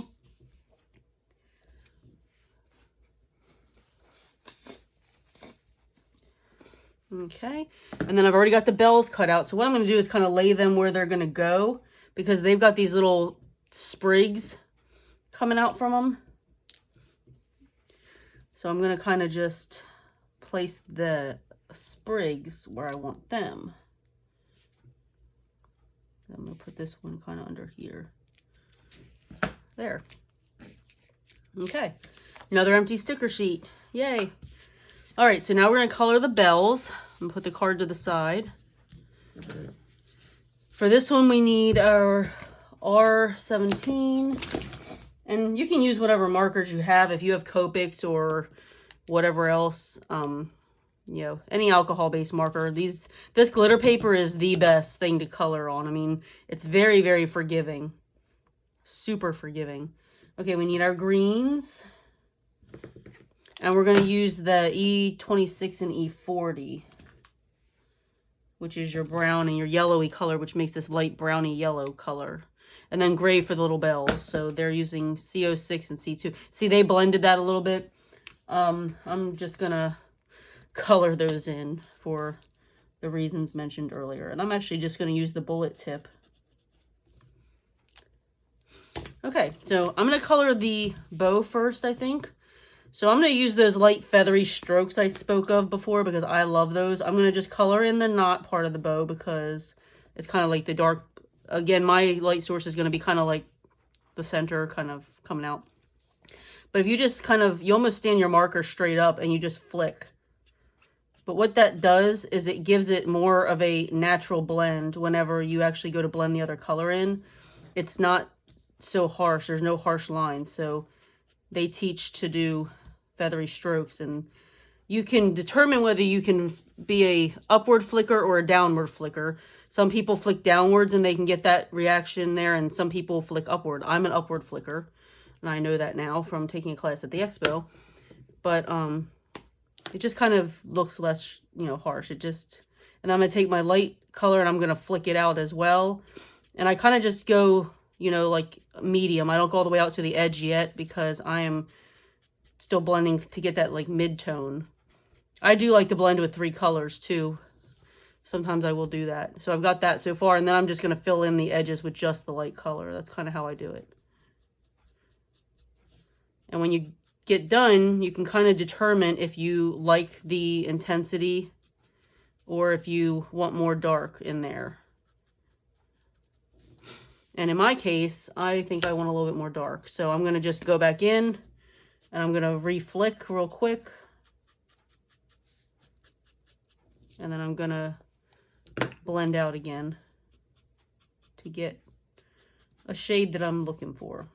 Okay, and then I've already got the bells cut out. So what I'm going to do is kind of lay them where they're going to go because they've got these little sprigs coming out from them. So I'm going to kind of just place the sprigs where I want them. I'm going to put this one kind of under here. There. Okay. Another empty sticker sheet. Yay. All right, so now we're going to color the bells. I'm going to put the card to the side. For this one, we need our R17. And you can use whatever markers you have. If you have Copics or whatever else, you know, any alcohol-based marker. This glitter paper is the best thing to color on. I mean, it's very, very forgiving. Super forgiving. Okay, we need our greens. And we're going to use the E26 and E40, which is your brown and your yellowy color, which makes this light browny yellow color. And then gray for the little bells. So they're using C06 and C2. See, they blended that a little bit. I'm just going to color those in for the reasons mentioned earlier. And I'm actually just going to use the bullet tip. Okay, so I'm going to color the bow first, I think. So I'm going to use those light feathery strokes I spoke of before because I love those. I'm going to just color in the knot part of the bow because it's kind of like the dark. Again, my light source is going to be kind of like the center kind of coming out. But if you just kind of, you almost stand your marker straight up and you just flick. But what that does is it gives it more of a natural blend whenever you actually go to blend the other color in. It's not so harsh. There's no harsh lines. So they teach to do feathery strokes, and you can determine whether you can be a upward flicker or a downward flicker. Some people flick downwards and they can get that reaction there, and some people flick upward. I'm an upward flicker, and I know that now from taking a class at the expo. But it just kind of looks less, you know, harsh. It just, and I'm going to take my light color and I'm going to flick it out as well. And I kind of just go, you know, like medium. I don't go all the way out to the edge yet because I am still blending to get that like mid-tone. I do like to blend with 3 colors too. Sometimes I will do that. So I've got that so far, and then I'm just going to fill in the edges with just the light color. That's kind of how I do it. And when you get done, you can kind of determine if you like the intensity or if you want more dark in there. And in my case, I think I want a little bit more dark. So I'm going to just go back in and I'm going to re-flick real quick. And then I'm going to blend out again to get a shade that I'm looking for.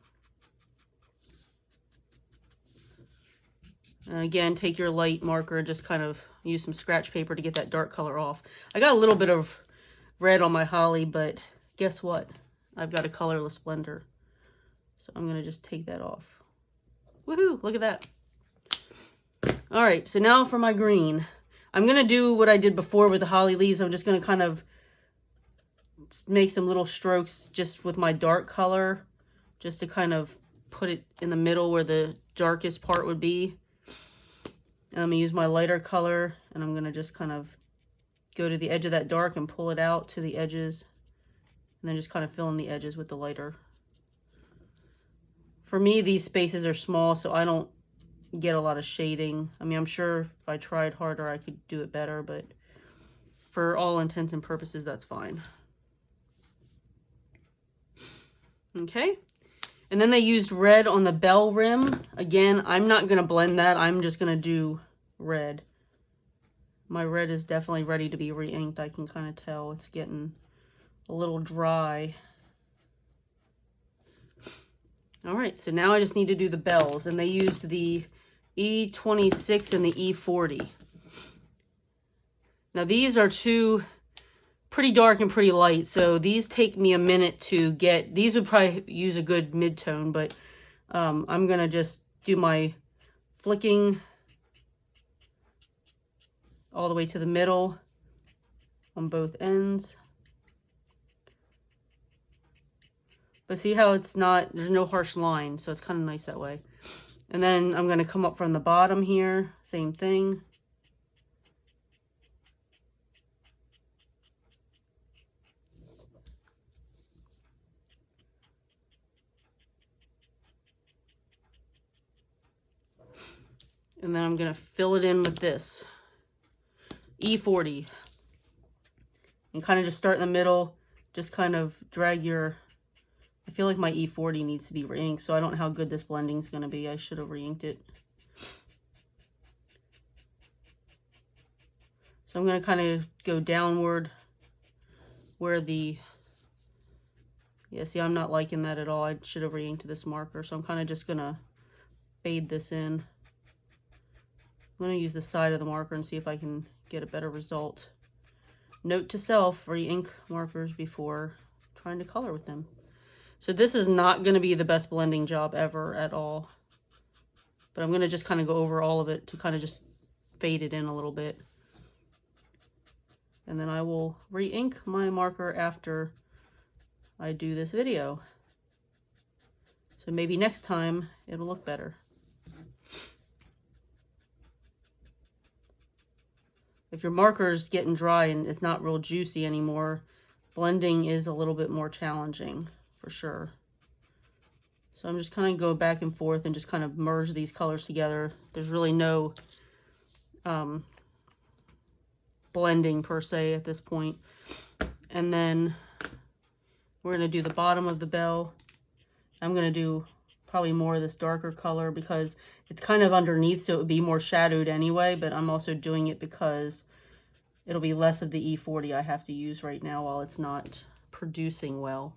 And again, take your light marker, just kind of use some scratch paper to get that dark color off. I got a little bit of red on my holly, but guess what? I've got a colorless blender. So I'm going to just take that off. Woohoo! Look at that. All right, so now for my green. I'm going to do what I did before with the holly leaves. I'm just going to kind of make some little strokes just with my dark color, just to kind of put it in the middle where the darkest part would be. And I'm going to use my lighter color, and I'm going to just kind of go to the edge of that dark and pull it out to the edges. And then just kind of fill in the edges with the lighter. For me, these spaces are small, so I don't get a lot of shading. I mean, I'm sure if I tried harder, I could do it better, but for all intents and purposes, that's fine. Okay. And then they used red on the bell rim. Again, I'm not going to blend that. I'm just going to do red. My red is definitely ready to be re-inked. I can kind of tell it's getting a little dry. All right, so now I just need to do the bells, and they used the E26 and the E40. Now these are two pretty dark and pretty light, so these take me a minute to get. These would probably use a good mid-tone, but I'm gonna just do my flicking all the way to the middle on both ends. But see how it's not, there's no harsh line, so it's kind of nice that way. And then I'm going to come up from the bottom here, same thing. And then I'm going to fill it in with this E40. And kind of just start in the middle, just kind of drag your, I feel like my E40 needs to be re-inked, so I don't know how good this blending is going to be. I should have re-inked it. So I'm going to kind of go downward where the, yeah, see, I'm not liking that at all. I should have re-inked this marker, so I'm kind of just going to fade this in. I'm going to use the side of the marker and see if I can get a better result. Note to self, re-ink markers before trying to color with them. So this is not going to be the best blending job ever at all. But I'm going to just kind of go over all of it to kind of just fade it in a little bit. And then I will re-ink my marker after I do this video. So maybe next time it'll look better. If your marker's getting dry and it's not real juicy anymore, blending is a little bit more challenging for sure. So I'm just kind of go back and forth and just kind of merge these colors together. There's really no blending per se at this point. And then we're going to do the bottom of the bell. I'm going to do probably more of this darker color because it's kind of underneath, so it would be more shadowed anyway, but I'm also doing it because it'll be less of the E40 I have to use right now while it's not producing well.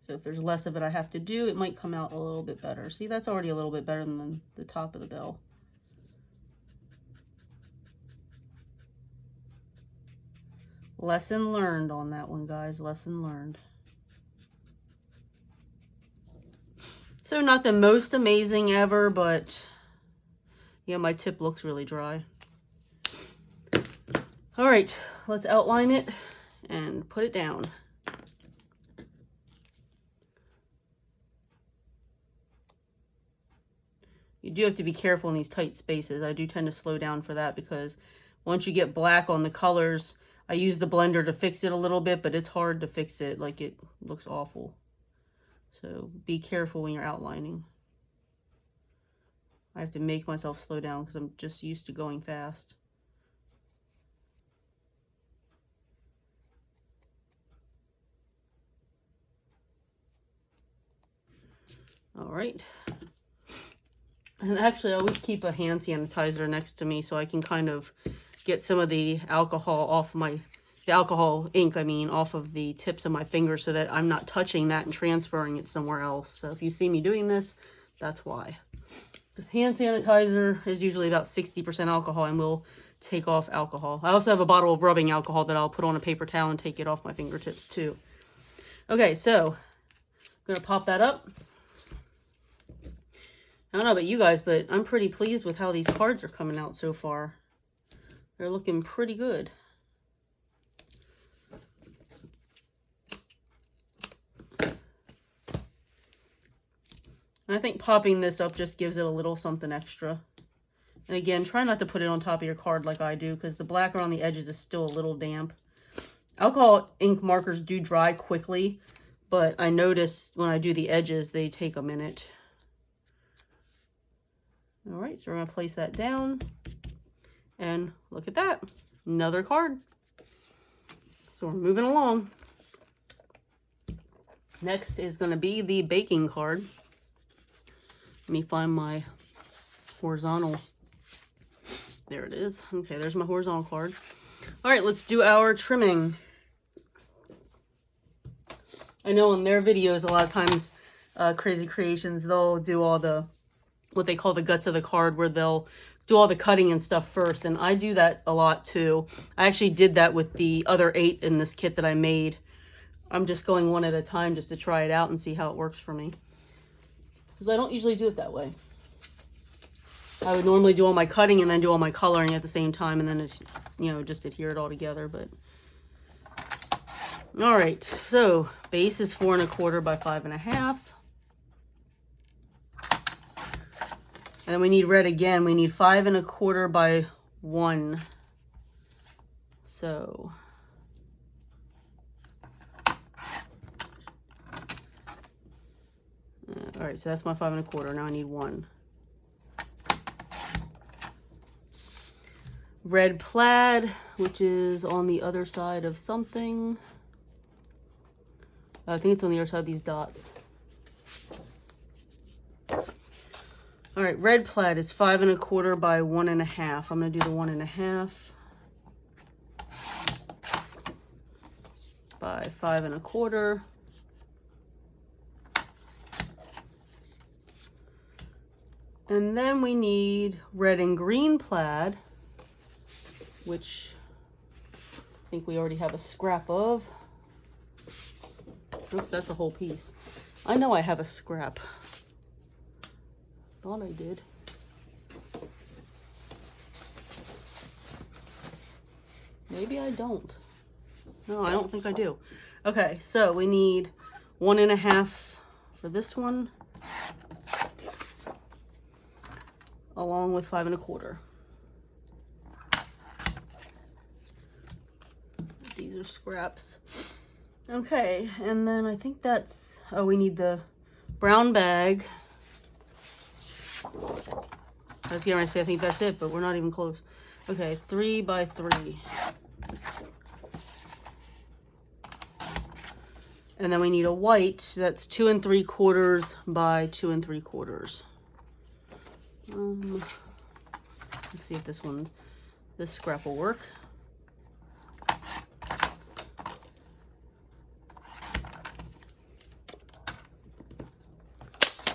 So if there's less of it I have to do, it might come out a little bit better. See, that's already a little bit better than the top of the bell. Lesson learned on that one, guys. Lesson learned. So not the most amazing ever, but yeah, my tip looks really dry. All right, let's outline it and put it down. You do have to be careful in these tight spaces. I do tend to slow down for that because once you get black on the colors, I use the blender to fix it a little bit, but it's hard to fix it. Like, it looks awful. So be careful when you're outlining. I have to make myself slow down because I'm just used to going fast. All right. And actually, I always keep a hand sanitizer next to me so I can kind of get some of the alcohol off the alcohol ink, I mean, off of the tips of my fingers so that I'm not touching that and transferring it somewhere else. So if you see me doing this, that's why. The hand sanitizer is usually about 60% alcohol and will take off alcohol. I also have a bottle of rubbing alcohol that I'll put on a paper towel and take it off my fingertips too. Okay, so I'm going to pop that up. I don't know about you guys, but I'm pretty pleased with how these cards are coming out so far. They're looking pretty good. And I think popping this up just gives it a little something extra. And again, try not to put it on top of your card like I do, because the black around the edges is still a little damp. Alcohol ink markers do dry quickly, but I notice when I do the edges, they take a minute. All right, so we're going to place that down. And look at that. Another card. So we're moving along. Next is going to be the baking card. Let me find my horizontal. There it is. Okay, there's my horizontal card. All right, let's do our trimming. I know in their videos, a lot of times, Krazy Kreations, they'll do all the what they call the guts of the card, where they'll do all the cutting and stuff first, and I do that a lot too. I actually did that with the other 8 in this kit that I made. I'm just going one at a time just to try it out and see how it works for me, because I don't usually do it that way. I would normally do all my cutting and then do all my coloring at the same time, and then it's, you know, just adhere it all together. But all right, so base is 4 1/4 by 5 1/2. And then we need red again. We need 5 1/4 by 1. So All right, so that's my 5 1/4. Now I need 1. Red plaid, which is on the other side of something. I think it's on the other side of these dots. All right, red plaid is 5 1/4 by 1 1/2. I'm going to do the 1 1/2 by 5 1/4. And then we need red and green plaid, which I think we already have a scrap of. Oops, that's a whole piece. I know I have a scrap. Thought I did. Maybe I don't. No, I don't think I do. Okay, so we need 1 1/2 for this one, along with 5 1/4. These are scraps. Okay, and then I think that's, oh, we need the brown bag. I was getting ready to say I think that's it, but we're not even close. Okay, 3 by 3. And then we need a white that's 2 3/4 by 2 3/4. Let's see if this scrap will work.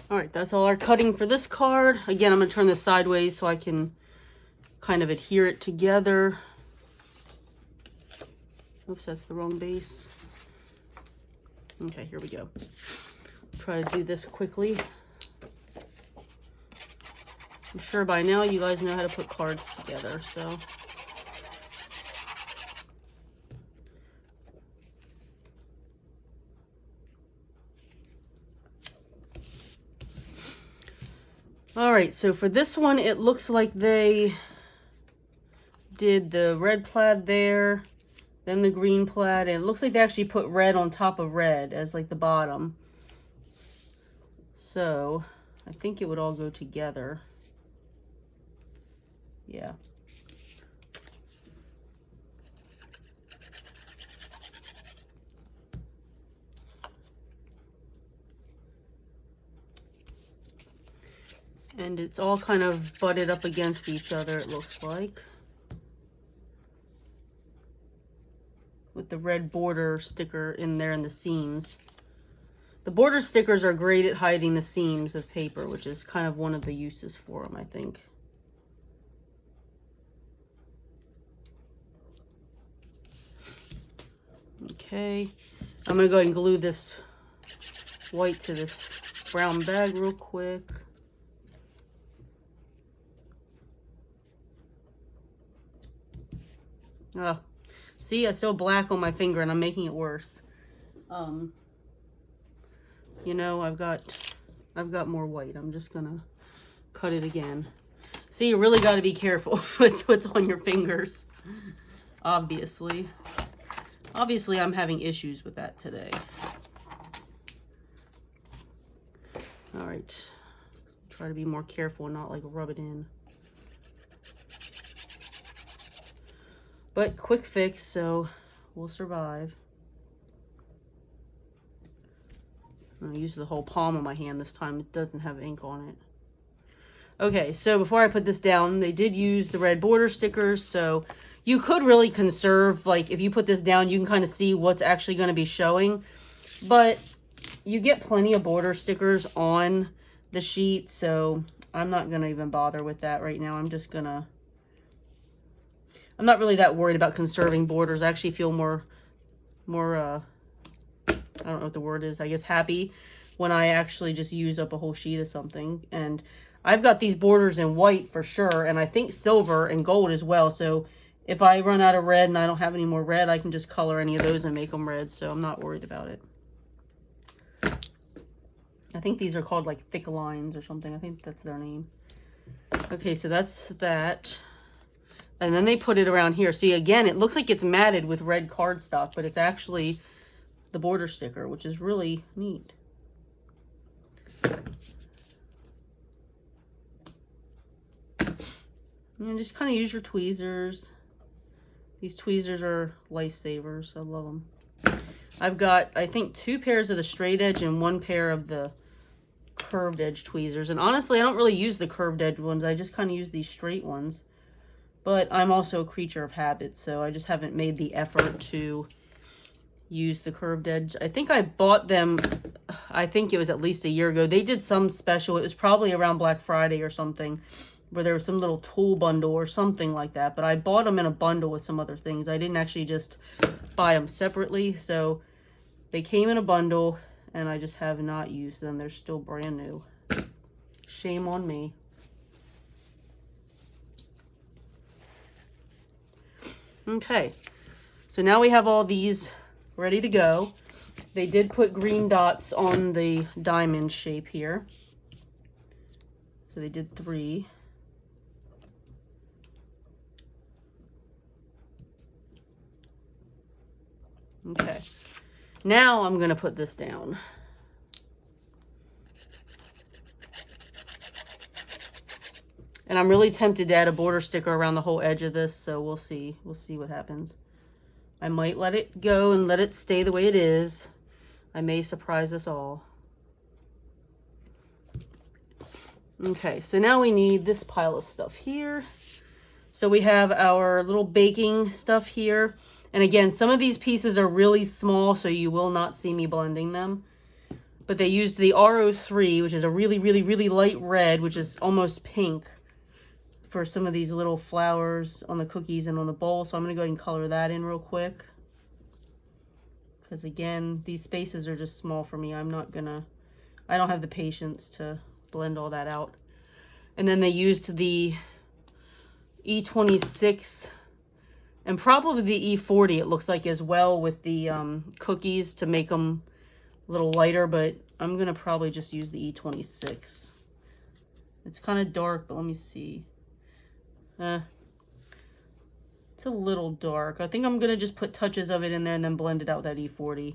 All right, that's all our cutting for this card. Again, I'm going to turn this sideways so I can kind of adhere it together. Oops, that's the wrong base. Okay, here we go. Try to do this quickly. I'm sure by now you guys know how to put cards together, so. All right, so for this one, it looks like they did the red plaid there, then the green plaid, and it looks like they actually put red on top of red as like the bottom. So I think it would all go together. Yeah. And it's all kind of butted up against each other, it looks like. With the red border sticker in there in the seams. The border stickers are great at hiding the seams of paper, which is kind of one of the uses for them, I think. Okay, I'm going to go ahead and glue this white to this brown bag real quick. Oh, see, I still black on my finger and I'm making it worse. You know, I've got more white. I'm just gonna cut it again. See, you really got to be careful with what's on your fingers. Obviously, I'm having issues with that today. All right, try to be more careful and not like rub it in. But quick fix, so we'll survive. I'm gonna use the whole palm of my hand this time. It doesn't have ink on it. Okay, so before I put this down, they did use the red border stickers, so you could really conserve, like if you put this down, you can kind of see what's actually going to be showing. But you get plenty of border stickers on the sheet, so I'm not going to even bother with that right now. I'm not really that worried about conserving borders. I actually feel more I don't know what the word is, I guess happy when I actually just use up a whole sheet of something. And I've got these borders in white for sure, and I think silver and gold as well. So if I run out of red and I don't have any more red, I can just color any of those and make them red. So I'm not worried about it. I think these are called like thick lines or something. I think that's their name. Okay, so that's that. And then they put it around here. See, again, it looks like it's matted with red cardstock, but it's actually the border sticker, which is really neat. And just kind of use your tweezers. These tweezers are lifesavers. I love them. I've got, I think, 2 pairs of the straight edge and 1 pair of the curved edge tweezers. And honestly, I don't really use the curved edge ones. I just kind of use these straight ones. But I'm also a creature of habit, so I just haven't made the effort to use the curved edge. I think I bought them, I think it was at least a year ago. They did some special. It was probably around Black Friday or something, where there was some little tool bundle or something like that. But I bought them in a bundle with some other things. I didn't actually just buy them separately. So they came in a bundle, and I just have not used them. They're still brand new. Shame on me. Okay, so now we have all these ready to go. They did put green dots on the diamond shape here. So they did 3. Okay, now I'm going to put this down. And I'm really tempted to add a border sticker around the whole edge of this, so we'll see. We'll see what happens. I might let it go and let it stay the way it is. I may surprise us all. Okay, so now we need this pile of stuff here. So we have our little baking stuff here. And again, some of these pieces are really small, so you will not see me blending them. But they used the RO3, which is a really, really, really light red, which is almost pink, for some of these little flowers on the cookies and on the bowl. So I'm going to go ahead and color that in real quick. Because again, these spaces are just small for me. I don't have the patience to blend all that out. And then they used the E26 and probably the E40, it looks like, as well, with the cookies to make them a little lighter, but I'm going to probably just use the E26. It's kind of dark, but let me see. It's a little dark. I think I'm going to just put touches of it in there and then blend it out with that E40.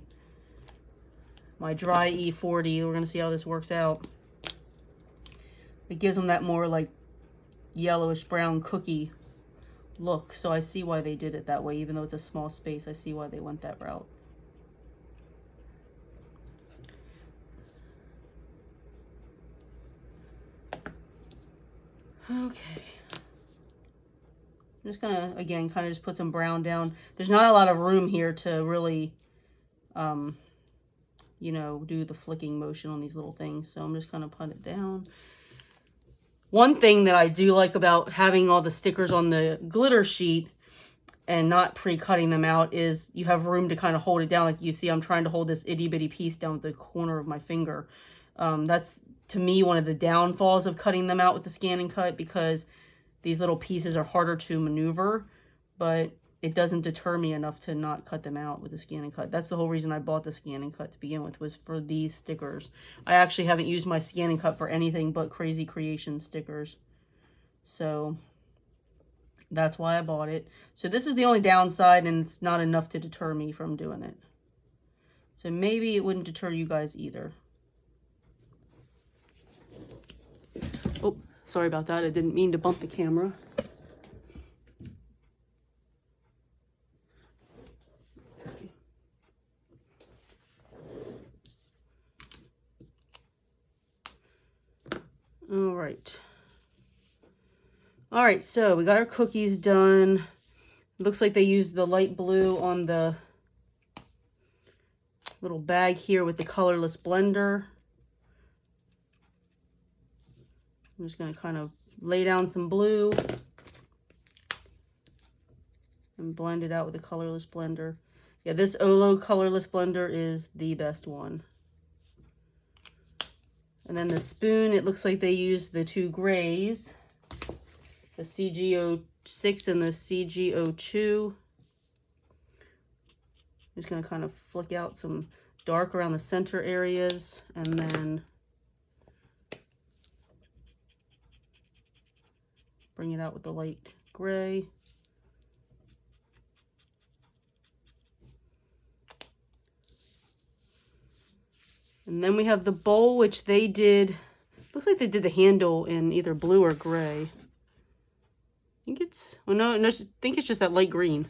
My dry E40. We're going to see how this works out. It gives them that more like yellowish brown cookie look. So I see why they did it that way. Even though it's a small space, I see why they went that route. Okay. I'm just gonna, again, kind of just put some brown down. There's not a lot of room here to really, you know, do the flicking motion on these little things. So I'm just gonna put it down. One thing that I do like about having all the stickers on the glitter sheet and not pre-cutting them out is you have room to kind of hold it down. Like you see, I'm trying to hold this itty bitty piece down with the corner of my finger. That's, to me, one of the downfalls of cutting them out with the scan and cut, because these little pieces are harder to maneuver, but it doesn't deter me enough to not cut them out with the scan and cut. That's the whole reason I bought the scan and cut to begin with, was for these stickers. I actually haven't used my scan and cut for anything but Krazy Kreations stickers. So that's why I bought it. So this is the only downside, and it's not enough to deter me from doing it. So maybe it wouldn't deter you guys either. Oh, sorry about that. I didn't mean to bump the camera. All right, so we got our cookies done. Looks like they used the light blue on the little bag here with the colorless blender. I'm just going to kind of lay down some blue and blend it out with a colorless blender. Yeah, this Olo colorless blender is the best one. And then the spoon, it looks like they used the 2 grays, the CG06 and the CG02. I'm just going to kind of flick out some dark around the center areas, and then bring it out with the light gray. And then we have the bowl, which they did, looks like they did the handle in either blue or gray. I think it's, well, no, I think it's just that light green.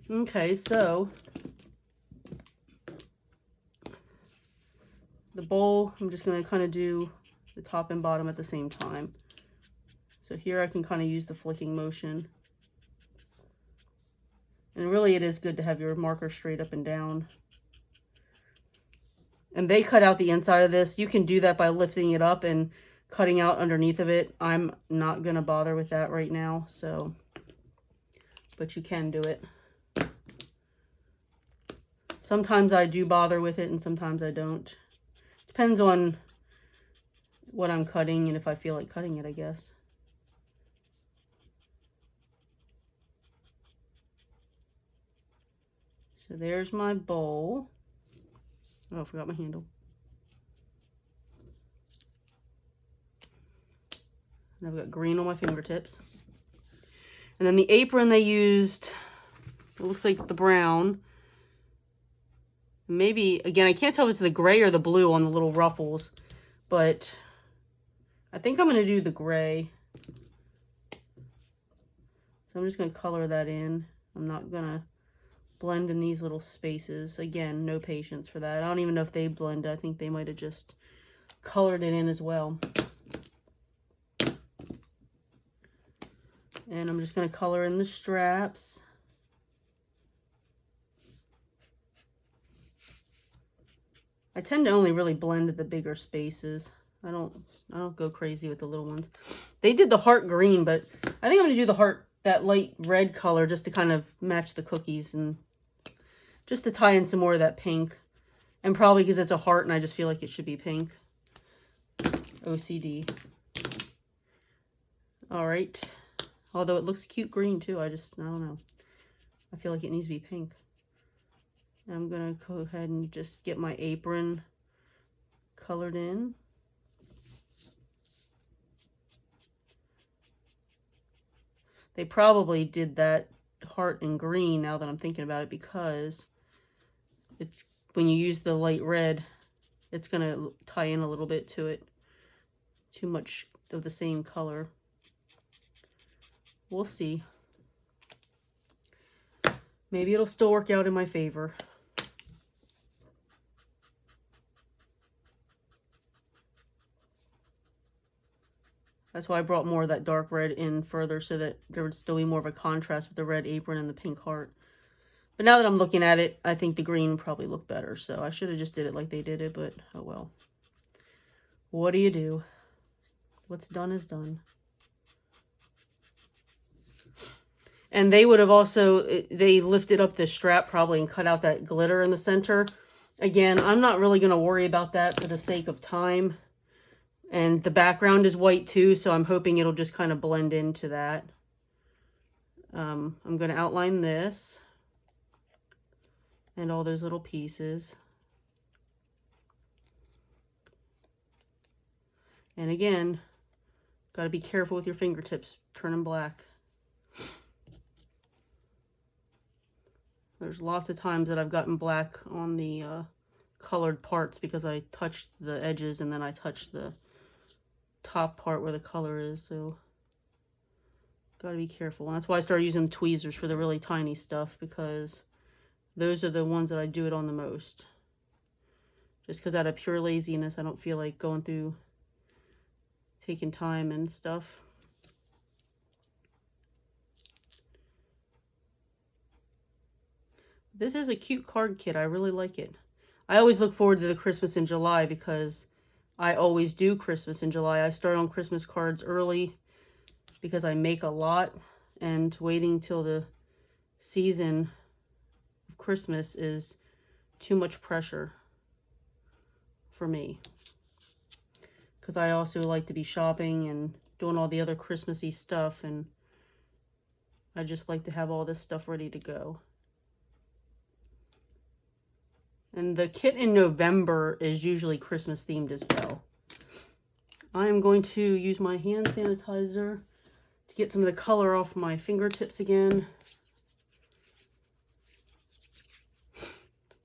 Okay, so the bowl, I'm just going to kind of do the top and bottom at the same time. So here I can kind of use the flicking motion. And really it is good to have your marker straight up and down. And they cut out the inside of this. You can do that by lifting it up and cutting out underneath of it. I'm not going to bother with that right now, so, but you can do it. Sometimes I do bother with it and sometimes I don't. Depends on what I'm cutting and if I feel like cutting it, I guess. So there's my bowl. Oh, I forgot my handle. And I've got green on my fingertips. And then the apron they used, it looks like the brown. Maybe, again, I can't tell if it's the gray or the blue on the little ruffles, but I think I'm going to do the gray. So I'm just going to color that in. I'm not going to blend in these little spaces. Again, no patience for that. I don't even know if they blend. I think they might have just colored it in as well. And I'm just going to color in the straps. I tend to only really blend the bigger spaces. I don't go crazy with the little ones. They did the heart green, but I think I'm going to do the heart, that light red color, just to kind of match the cookies and just to tie in some more of that pink. And probably because it's a heart and I just feel like it should be pink. OCD. All right. Although it looks cute green too. I don't know. I feel like it needs to be pink. I'm going to go ahead and just get my apron colored in. They probably did that heart in green now that I'm thinking about it, because it's, when you use the light red, it's going to tie in a little bit to it. Too much of the same color. We'll see. Maybe it'll still work out in my favor. That's why I brought more of that dark red in further, so that there would still be more of a contrast with the red apron and the pink heart. But now that I'm looking at it, I think the green would probably look better. So I should have just did it like they did it, but oh well. What do you do? What's done is done. And they would have also, they lifted up the strap probably and cut out that glitter in the center. Again, I'm not really going to worry about that for the sake of time. And the background is white too, so I'm hoping it'll just kind of blend into that. I'm going to outline this and all those little pieces. And again, got to be careful with your fingertips, turn them black. There's lots of times that I've gotten black on the colored parts because I touched the edges and then I touched the top part where the color is, so gotta be careful. And that's why I started using tweezers for the really tiny stuff, because those are the ones that I do it on the most. Just because out of pure laziness, I don't feel like going through taking time and stuff. This is a cute card kit. I really like it. I always look forward to the Christmas in July because I always do Christmas in July. I start on Christmas cards early because I make a lot, and waiting till the season of Christmas is too much pressure for me. Because I also like to be shopping and doing all the other Christmassy stuff, and I just like to have all this stuff ready to go. And the kit in November is usually Christmas themed as well. I am going to use my hand sanitizer to get some of the color off my fingertips again.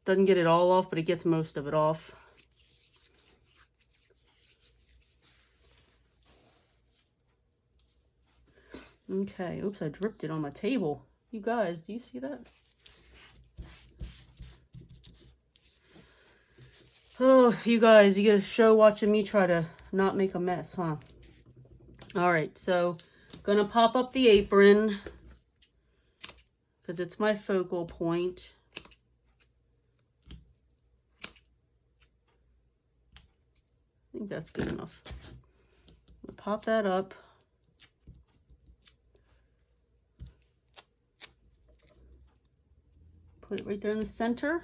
Doesn't get it all off, but it gets most of it off. Okay, oops, I dripped it on my table. You guys, do you see that? Oh, you guys, you get a show watching me try to not make a mess, huh? All right, so gonna pop up the apron because it's my focal point. I think that's good enough. Pop that up. Put it right there in the center.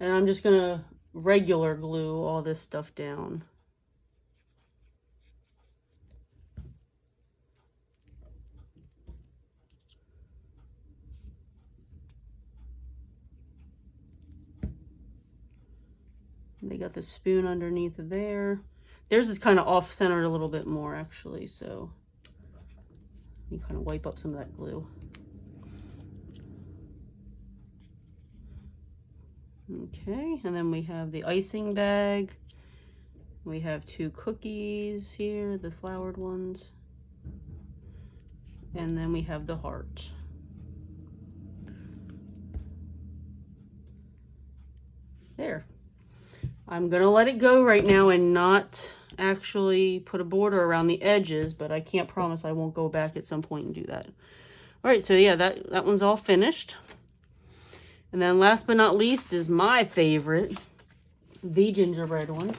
And I'm just gonna regular glue all this stuff down. They got the spoon underneath there. Theirs is kind of off-centered a little bit more, actually, so you kind of wipe up some of that glue. Okay, and then we have the icing bag. We have 2 cookies here, the floured ones. And then we have the heart. There. I'm gonna let it go right now and not actually put a border around the edges, but I can't promise I won't go back at some point and do that. All right, so yeah, that one's all finished. And then last but not least is my favorite, the gingerbread one.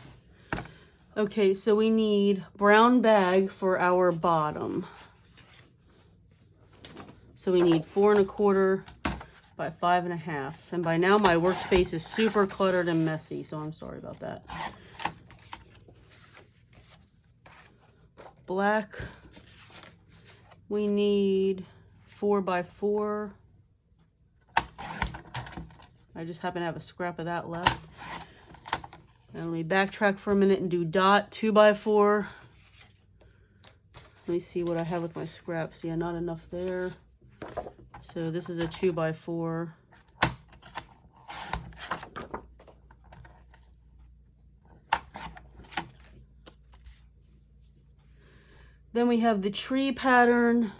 Okay, so we need brown bag for our bottom. So we need 4 1/4 by 5 1/2. And by now my workspace is super cluttered and messy, so I'm sorry about that. Black, we need 4 by 4. I just happen to have a scrap of that left. And let me backtrack for a minute and do dot 2 by 4. Let me see what I have with my scraps. Yeah, not enough there. So this is a 2 by 4. Then we have the tree pattern,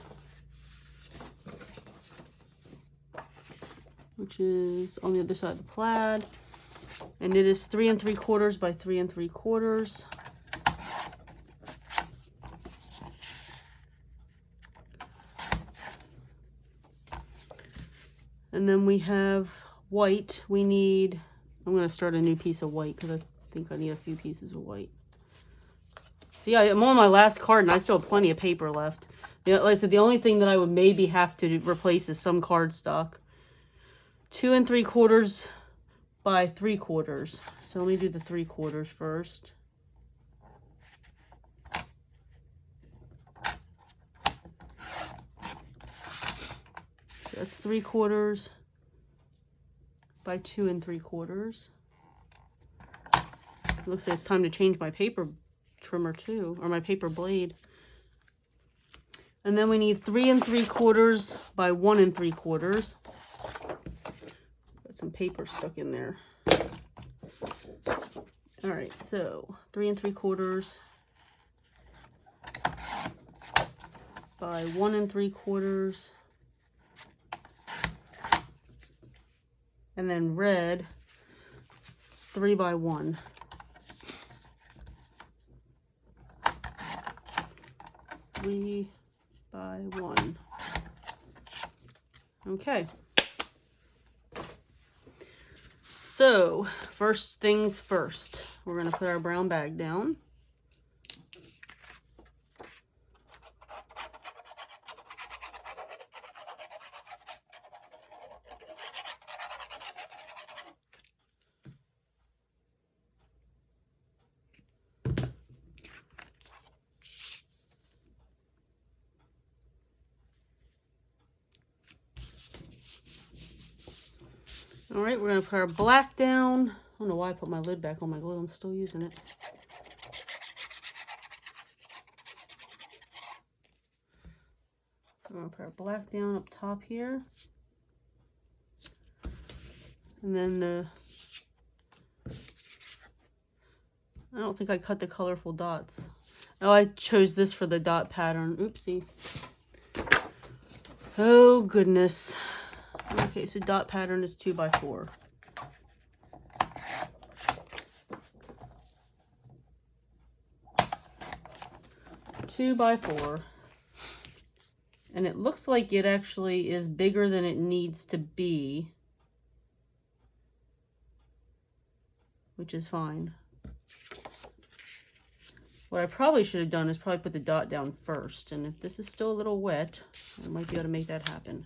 which is on the other side of the plaid. And it is 3 3/4 by 3 3/4. And then we have white. We need, I'm going to start a new piece of white because I think I need a few pieces of white. See, I'm on my last card and I still have plenty of paper left. Like I said, the only thing that I would maybe have to replace is some cardstock. 2 3/4 by 3/4. So let me do the 3/4 first. So that's 3/4 by 2 3/4. It looks like it's time to change my paper trimmer too, or my paper blade. And then we need 3 3/4 by 1 3/4. Got some paper stuck in there. All right, so 3 3/4 by 1 3/4, and then red 3 by 1. Three by 1. Okay. So, first things first, we're going to put our brown bag down. All right, we're going to put our black down. I don't know why I put my lid back on my glue. I'm still using it. We're going to put our black down up top here. And then I don't think I cut the colorful dots. Oh, I chose this for the dot pattern. Oopsie. Oh goodness. Okay, so dot pattern is 2x4. Two by 4. And it looks like it actually is bigger than it needs to be, which is fine. What I probably should have done is probably put the dot down first. And if this is still a little wet, I might be able to make that happen.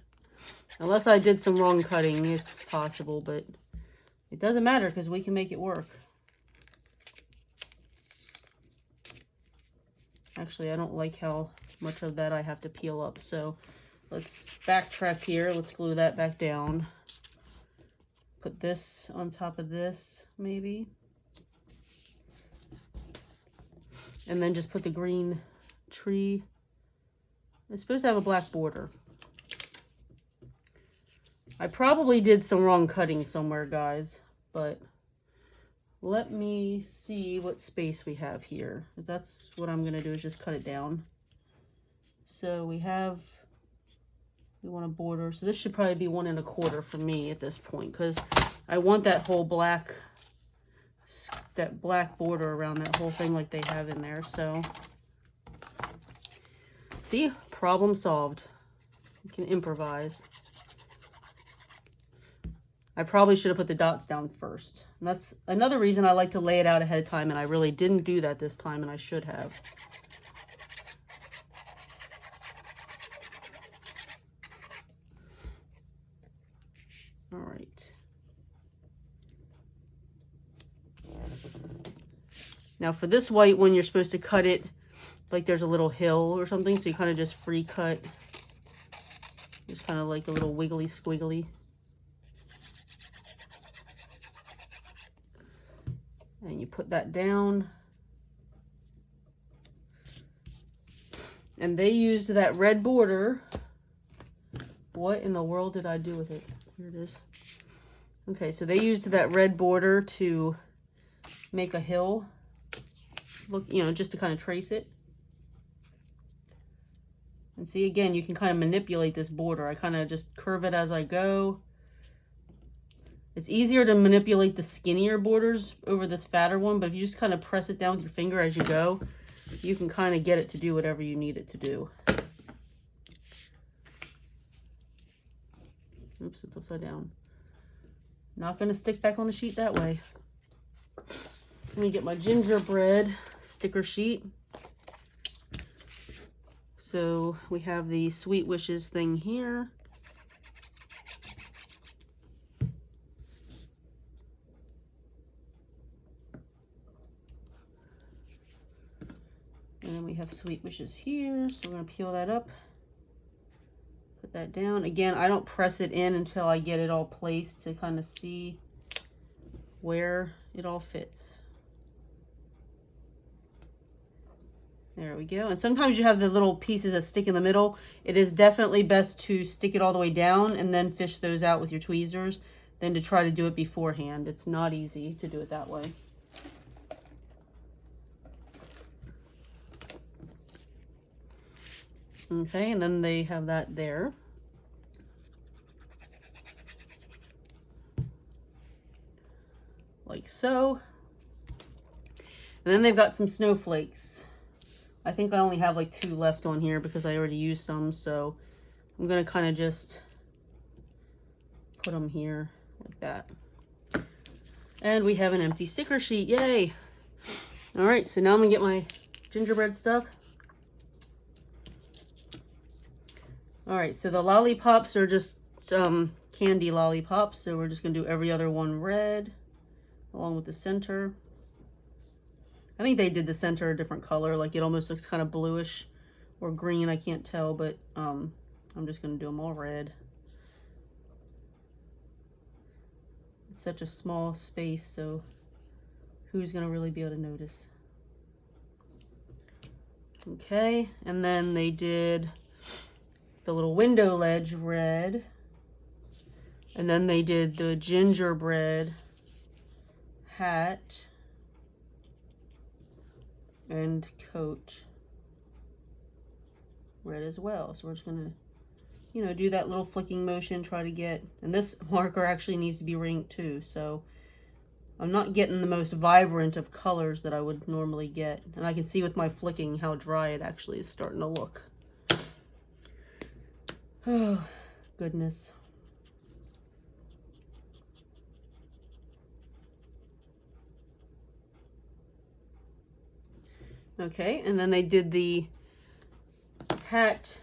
Unless I did some wrong cutting, it's possible, but it doesn't matter because we can make it work. Actually, I don't like how much of that I have to peel up, so let's backtrack here. Let's glue that back down. Put this on top of this, maybe. And then just put the green tree. It's supposed to have a black border. I probably did some wrong cutting somewhere, guys, but let me see what space we have here. That's what I'm going to do, is just cut it down. So we want a border. So this should probably be 1 1/4 for me at this point, because I want that whole black border around that whole thing like they have in there. So see, problem solved. You can improvise. I probably should have put the dots down first. And that's another reason I like to lay it out ahead of time, and I really didn't do that this time, and I should have. All right. Now for this white one, you're supposed to cut it like there's a little hill or something, so you kind of just free cut. Just kind of like a little wiggly squiggly. And you put that down. And they used that red border. What in the world did I do with it? Here it is. Okay, so they used that red border to make a hill. Look, you know, just to kind of trace it. And see, again, you can kind of manipulate this border. I kind of just curve it as I go. It's easier to manipulate the skinnier borders over this fatter one, but if you just kind of press it down with your finger as you go, you can kind of get it to do whatever you need it to do. Oops, it's upside down. Not going to stick back on the sheet that way. Let me get my gingerbread sticker sheet. So we have the Sweet Wishes thing here. And then we have Sweet Wishes here. So we're going to peel that up. Put that down. Again, I don't press it in until I get it all placed to kind of see where it all fits. There we go. And sometimes you have the little pieces that stick in the middle. It is definitely best to stick it all the way down and then fish those out with your tweezers than to try to do it beforehand. It's not easy to do it that way. Okay, and then they have that there. Like so. And then they've got some snowflakes. I think I only have like 2 left on here because I already used some, so I'm gonna kind of just put them here like that. And we have an empty sticker sheet, yay! All right, so now I'm gonna get my gingerbread stuff. All right, so the lollipops are just candy lollipops, so we're just gonna do every other one red along with the center. I think they did the center a different color, like it almost looks kind of bluish or green, I can't tell, but I'm just gonna do them all red. It's such a small space, so who's gonna really be able to notice? Okay, and then they did the little window ledge red, and then they did the gingerbread hat and coat red as well. So we're just gonna you know, do that little flicking motion, try to get, and this marker actually needs to be inked too, so I'm not getting the most vibrant of colors that I would normally get. And I can see with my flicking how dry it actually is starting to look. Oh, goodness. Okay, and then they did the hat,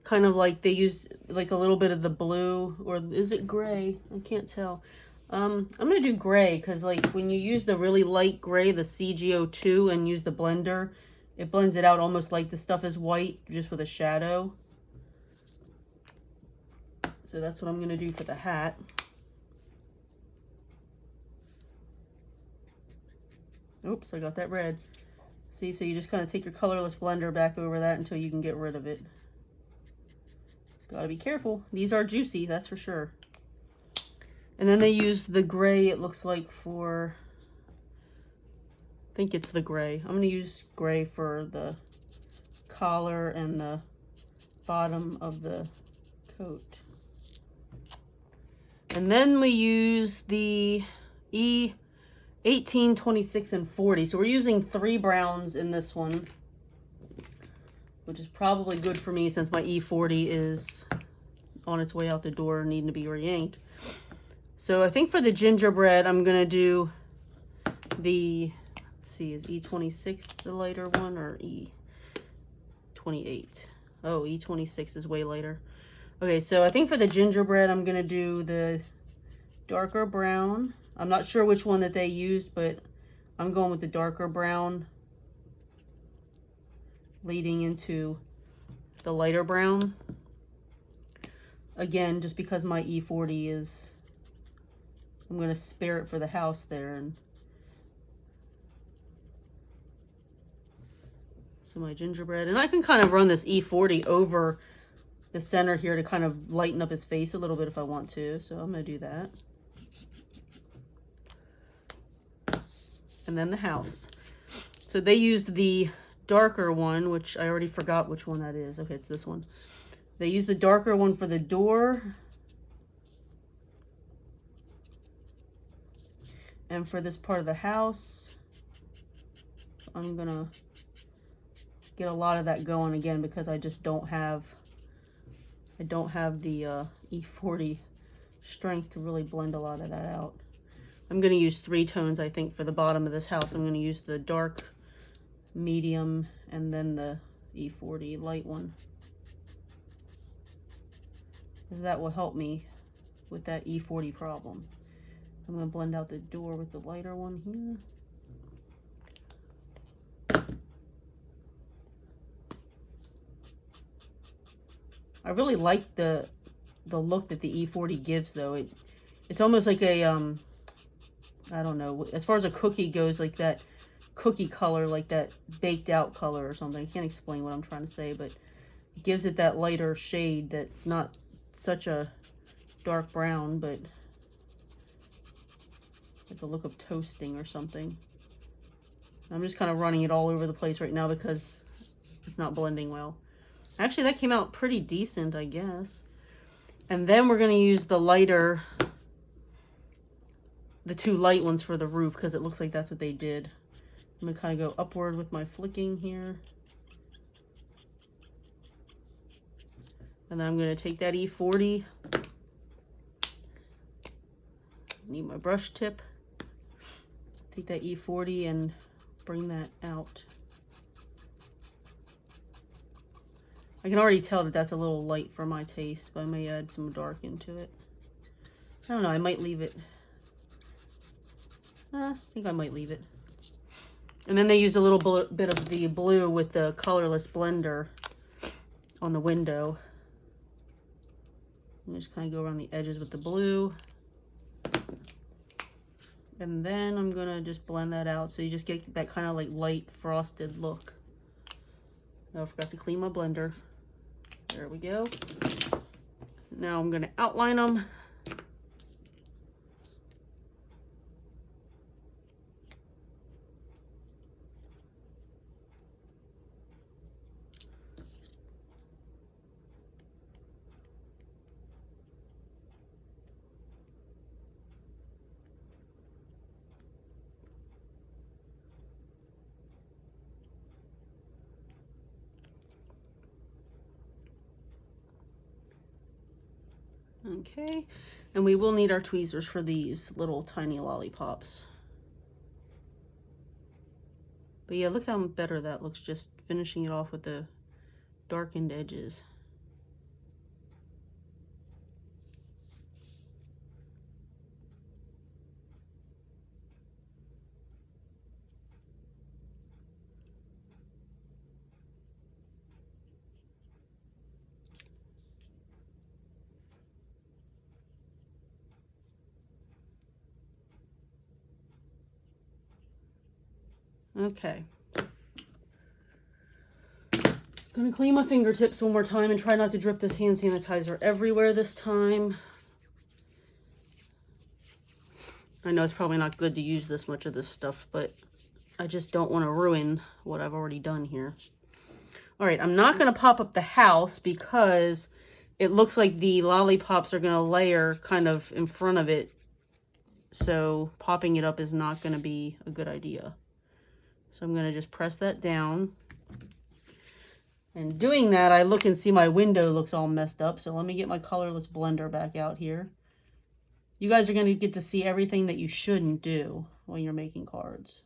kind of like they used like a little bit of the blue, or is it gray? I can't tell. I'm gonna do gray because like when you use the really light gray, the CGO2, and use the blender, it blends it out almost like the stuff is white, just with a shadow. So that's what I'm gonna do for the hat. Oops, I got that red. See, so you just kind of take your colorless blender back over that until you can get rid of it. Gotta be careful. These are juicy, that's for sure. And then they use the gray, it looks like, for, I think it's the gray. I'm gonna use gray for the collar and the bottom of the coat. And then we use the E18, 26, and 40. So we're using 3 browns in this one, which is probably good for me since my E40 is on its way out the door needing to be re-inked. So I think for the gingerbread, I'm gonna do the, let's see, is E26 the lighter one or E28? Oh, E26 is way lighter. Okay, so I think for the gingerbread, I'm gonna do the darker brown. I'm not sure which one that they used, but I'm going with the darker brown leading into the lighter brown. Again, just because my E40 is, I'm gonna spare it for the house there. And so my gingerbread, and I can kind of run this E40 over the center here to kind of lighten up his face a little bit if I want to. So I'm gonna do that. And then the house. So they used the darker one, which I already forgot which one that is. Okay, it's this one. They used the darker one for the door. And for this part of the house, I'm gonna get a lot of that going again because I just don't have, the E40 strength to really blend a lot of that out. I'm gonna use 3 tones, I think, for the bottom of this house. I'm gonna use the dark, medium, and then the E40 light one. That will help me with that E40 problem. I'm going to blend out the door with the lighter one here. I really like the look that the E40 gives, though. It's almost like a, I don't know, as far as a cookie goes, like that cookie color, like that baked out color or something. I can't explain what I'm trying to say, but it gives it that lighter shade that's not such a dark brown, but with the look of toasting or something. I'm just kind of running it all over the place right now because it's not blending well. Actually, that came out pretty decent, I guess. And then we're going to use the lighter, the 2 light ones for the roof because it looks like that's what they did. I'm going to kind of go upward with my flicking here. And then I'm going to take that E40. Need my brush tip. Take that E40 and bring that out. I can already tell that that's a little light for my taste, but I may add some dark into it. I don't know, I might leave it. I think I might leave it. And then they use a little bit of the blue with the colorless blender on the window. And just kind of go around the edges with the blue. And then I'm gonna just blend that out so you just get that kind of like light frosted look. Oh, I forgot to clean my blender. There we go. Now I'm gonna outline them. Okay, and we will need our tweezers for these little tiny lollipops. But yeah, look how better that looks, just finishing it off with the darkened edges. Okay. Gonna clean my fingertips one more time and try not to drip this hand sanitizer everywhere this time. I know it's probably not good to use this much of this stuff, but I just don't want to ruin what I've already done here. All right, I'm not gonna pop up the house because it looks like the lollipops are gonna layer kind of in front of it. So popping it up is not gonna be a good idea. So I'm gonna just press that down. And doing that, I look and see my window looks all messed up. So let me get my colorless blender back out here. You guys are gonna get to see everything that you shouldn't do when you're making cards.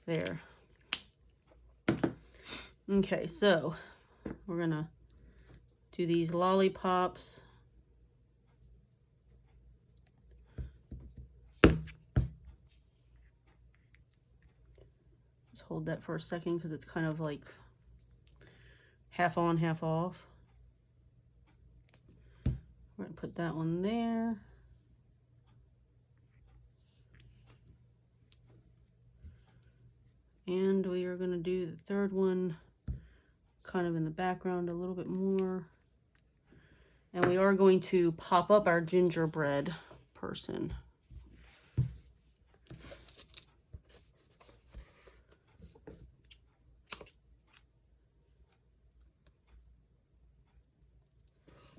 There. Okay, so we're gonna do these lollipops. Just hold that for a second because it's kind of like half on, half off. We're gonna put that one there. And we are gonna do the third one kind of in the background a little bit more. And we are going to pop up our gingerbread person.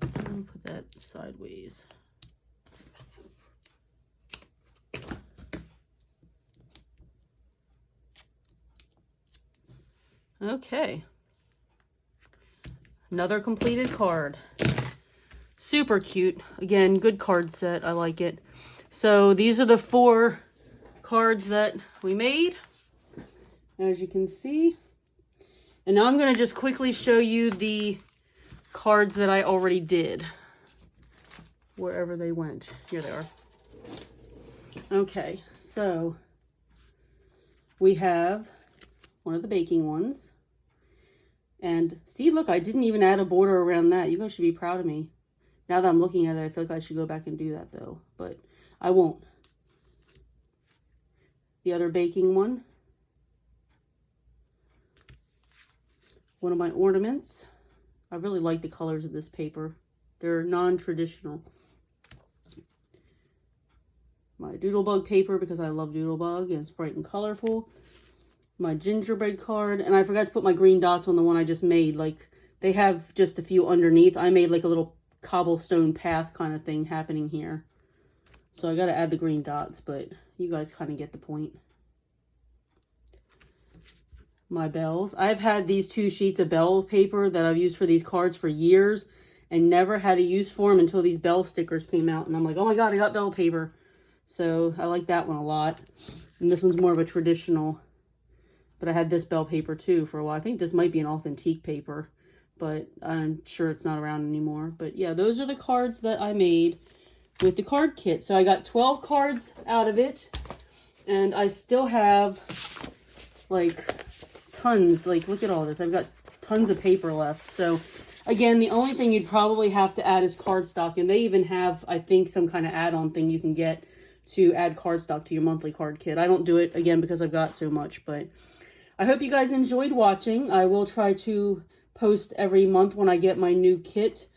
And put that sideways. Okay. Another completed card. Super cute. Again, good card set. I like it. So these are the 4 cards that we made, as you can see. And now I'm going to just quickly show you the cards that I already did, wherever they went. Here they are. Okay, so we have one of the baking ones. And see, look, I didn't even add a border around that. You guys should be proud of me. Now that I'm looking at it, I feel like I should go back and do that though, but I won't. The other baking one. One of my ornaments. I really like the colors of this paper. They're non-traditional. My doodlebug paper because I love doodlebug and it's bright and colorful. My gingerbread card, and I forgot to put my green dots on the one I just made. Like, they have just a few underneath. I made like a little cobblestone path kind of thing happening here. So I got to add the green dots, but you guys kind of get the point. My bells. I've had these 2 sheets of bell paper that I've used for these cards for years and never had a use for them until these bell stickers came out. And I'm like, oh my God, I got bell paper. So I like that one a lot. And this one's more of a traditional. But I had this bell paper too for a while. I think this might be an authentique paper, but I'm sure it's not around anymore. But yeah, those are the cards that I made with the card kit. So I got 12 cards out of it, and I still have like tons. Like, look at all this. I've got tons of paper left. So again, the only thing you'd probably have to add is cardstock, and they even have, I think, some kind of add-on thing you can get to add cardstock to your monthly card kit. I don't do it, again, because I've got so much, but I hope you guys enjoyed watching. I will try to post every month when I get my new kit,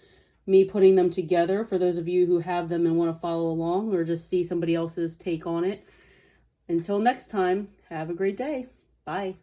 me putting them together for those of you who have them and want to follow along or just see somebody else's take on it. Until next time, have a great day. Bye.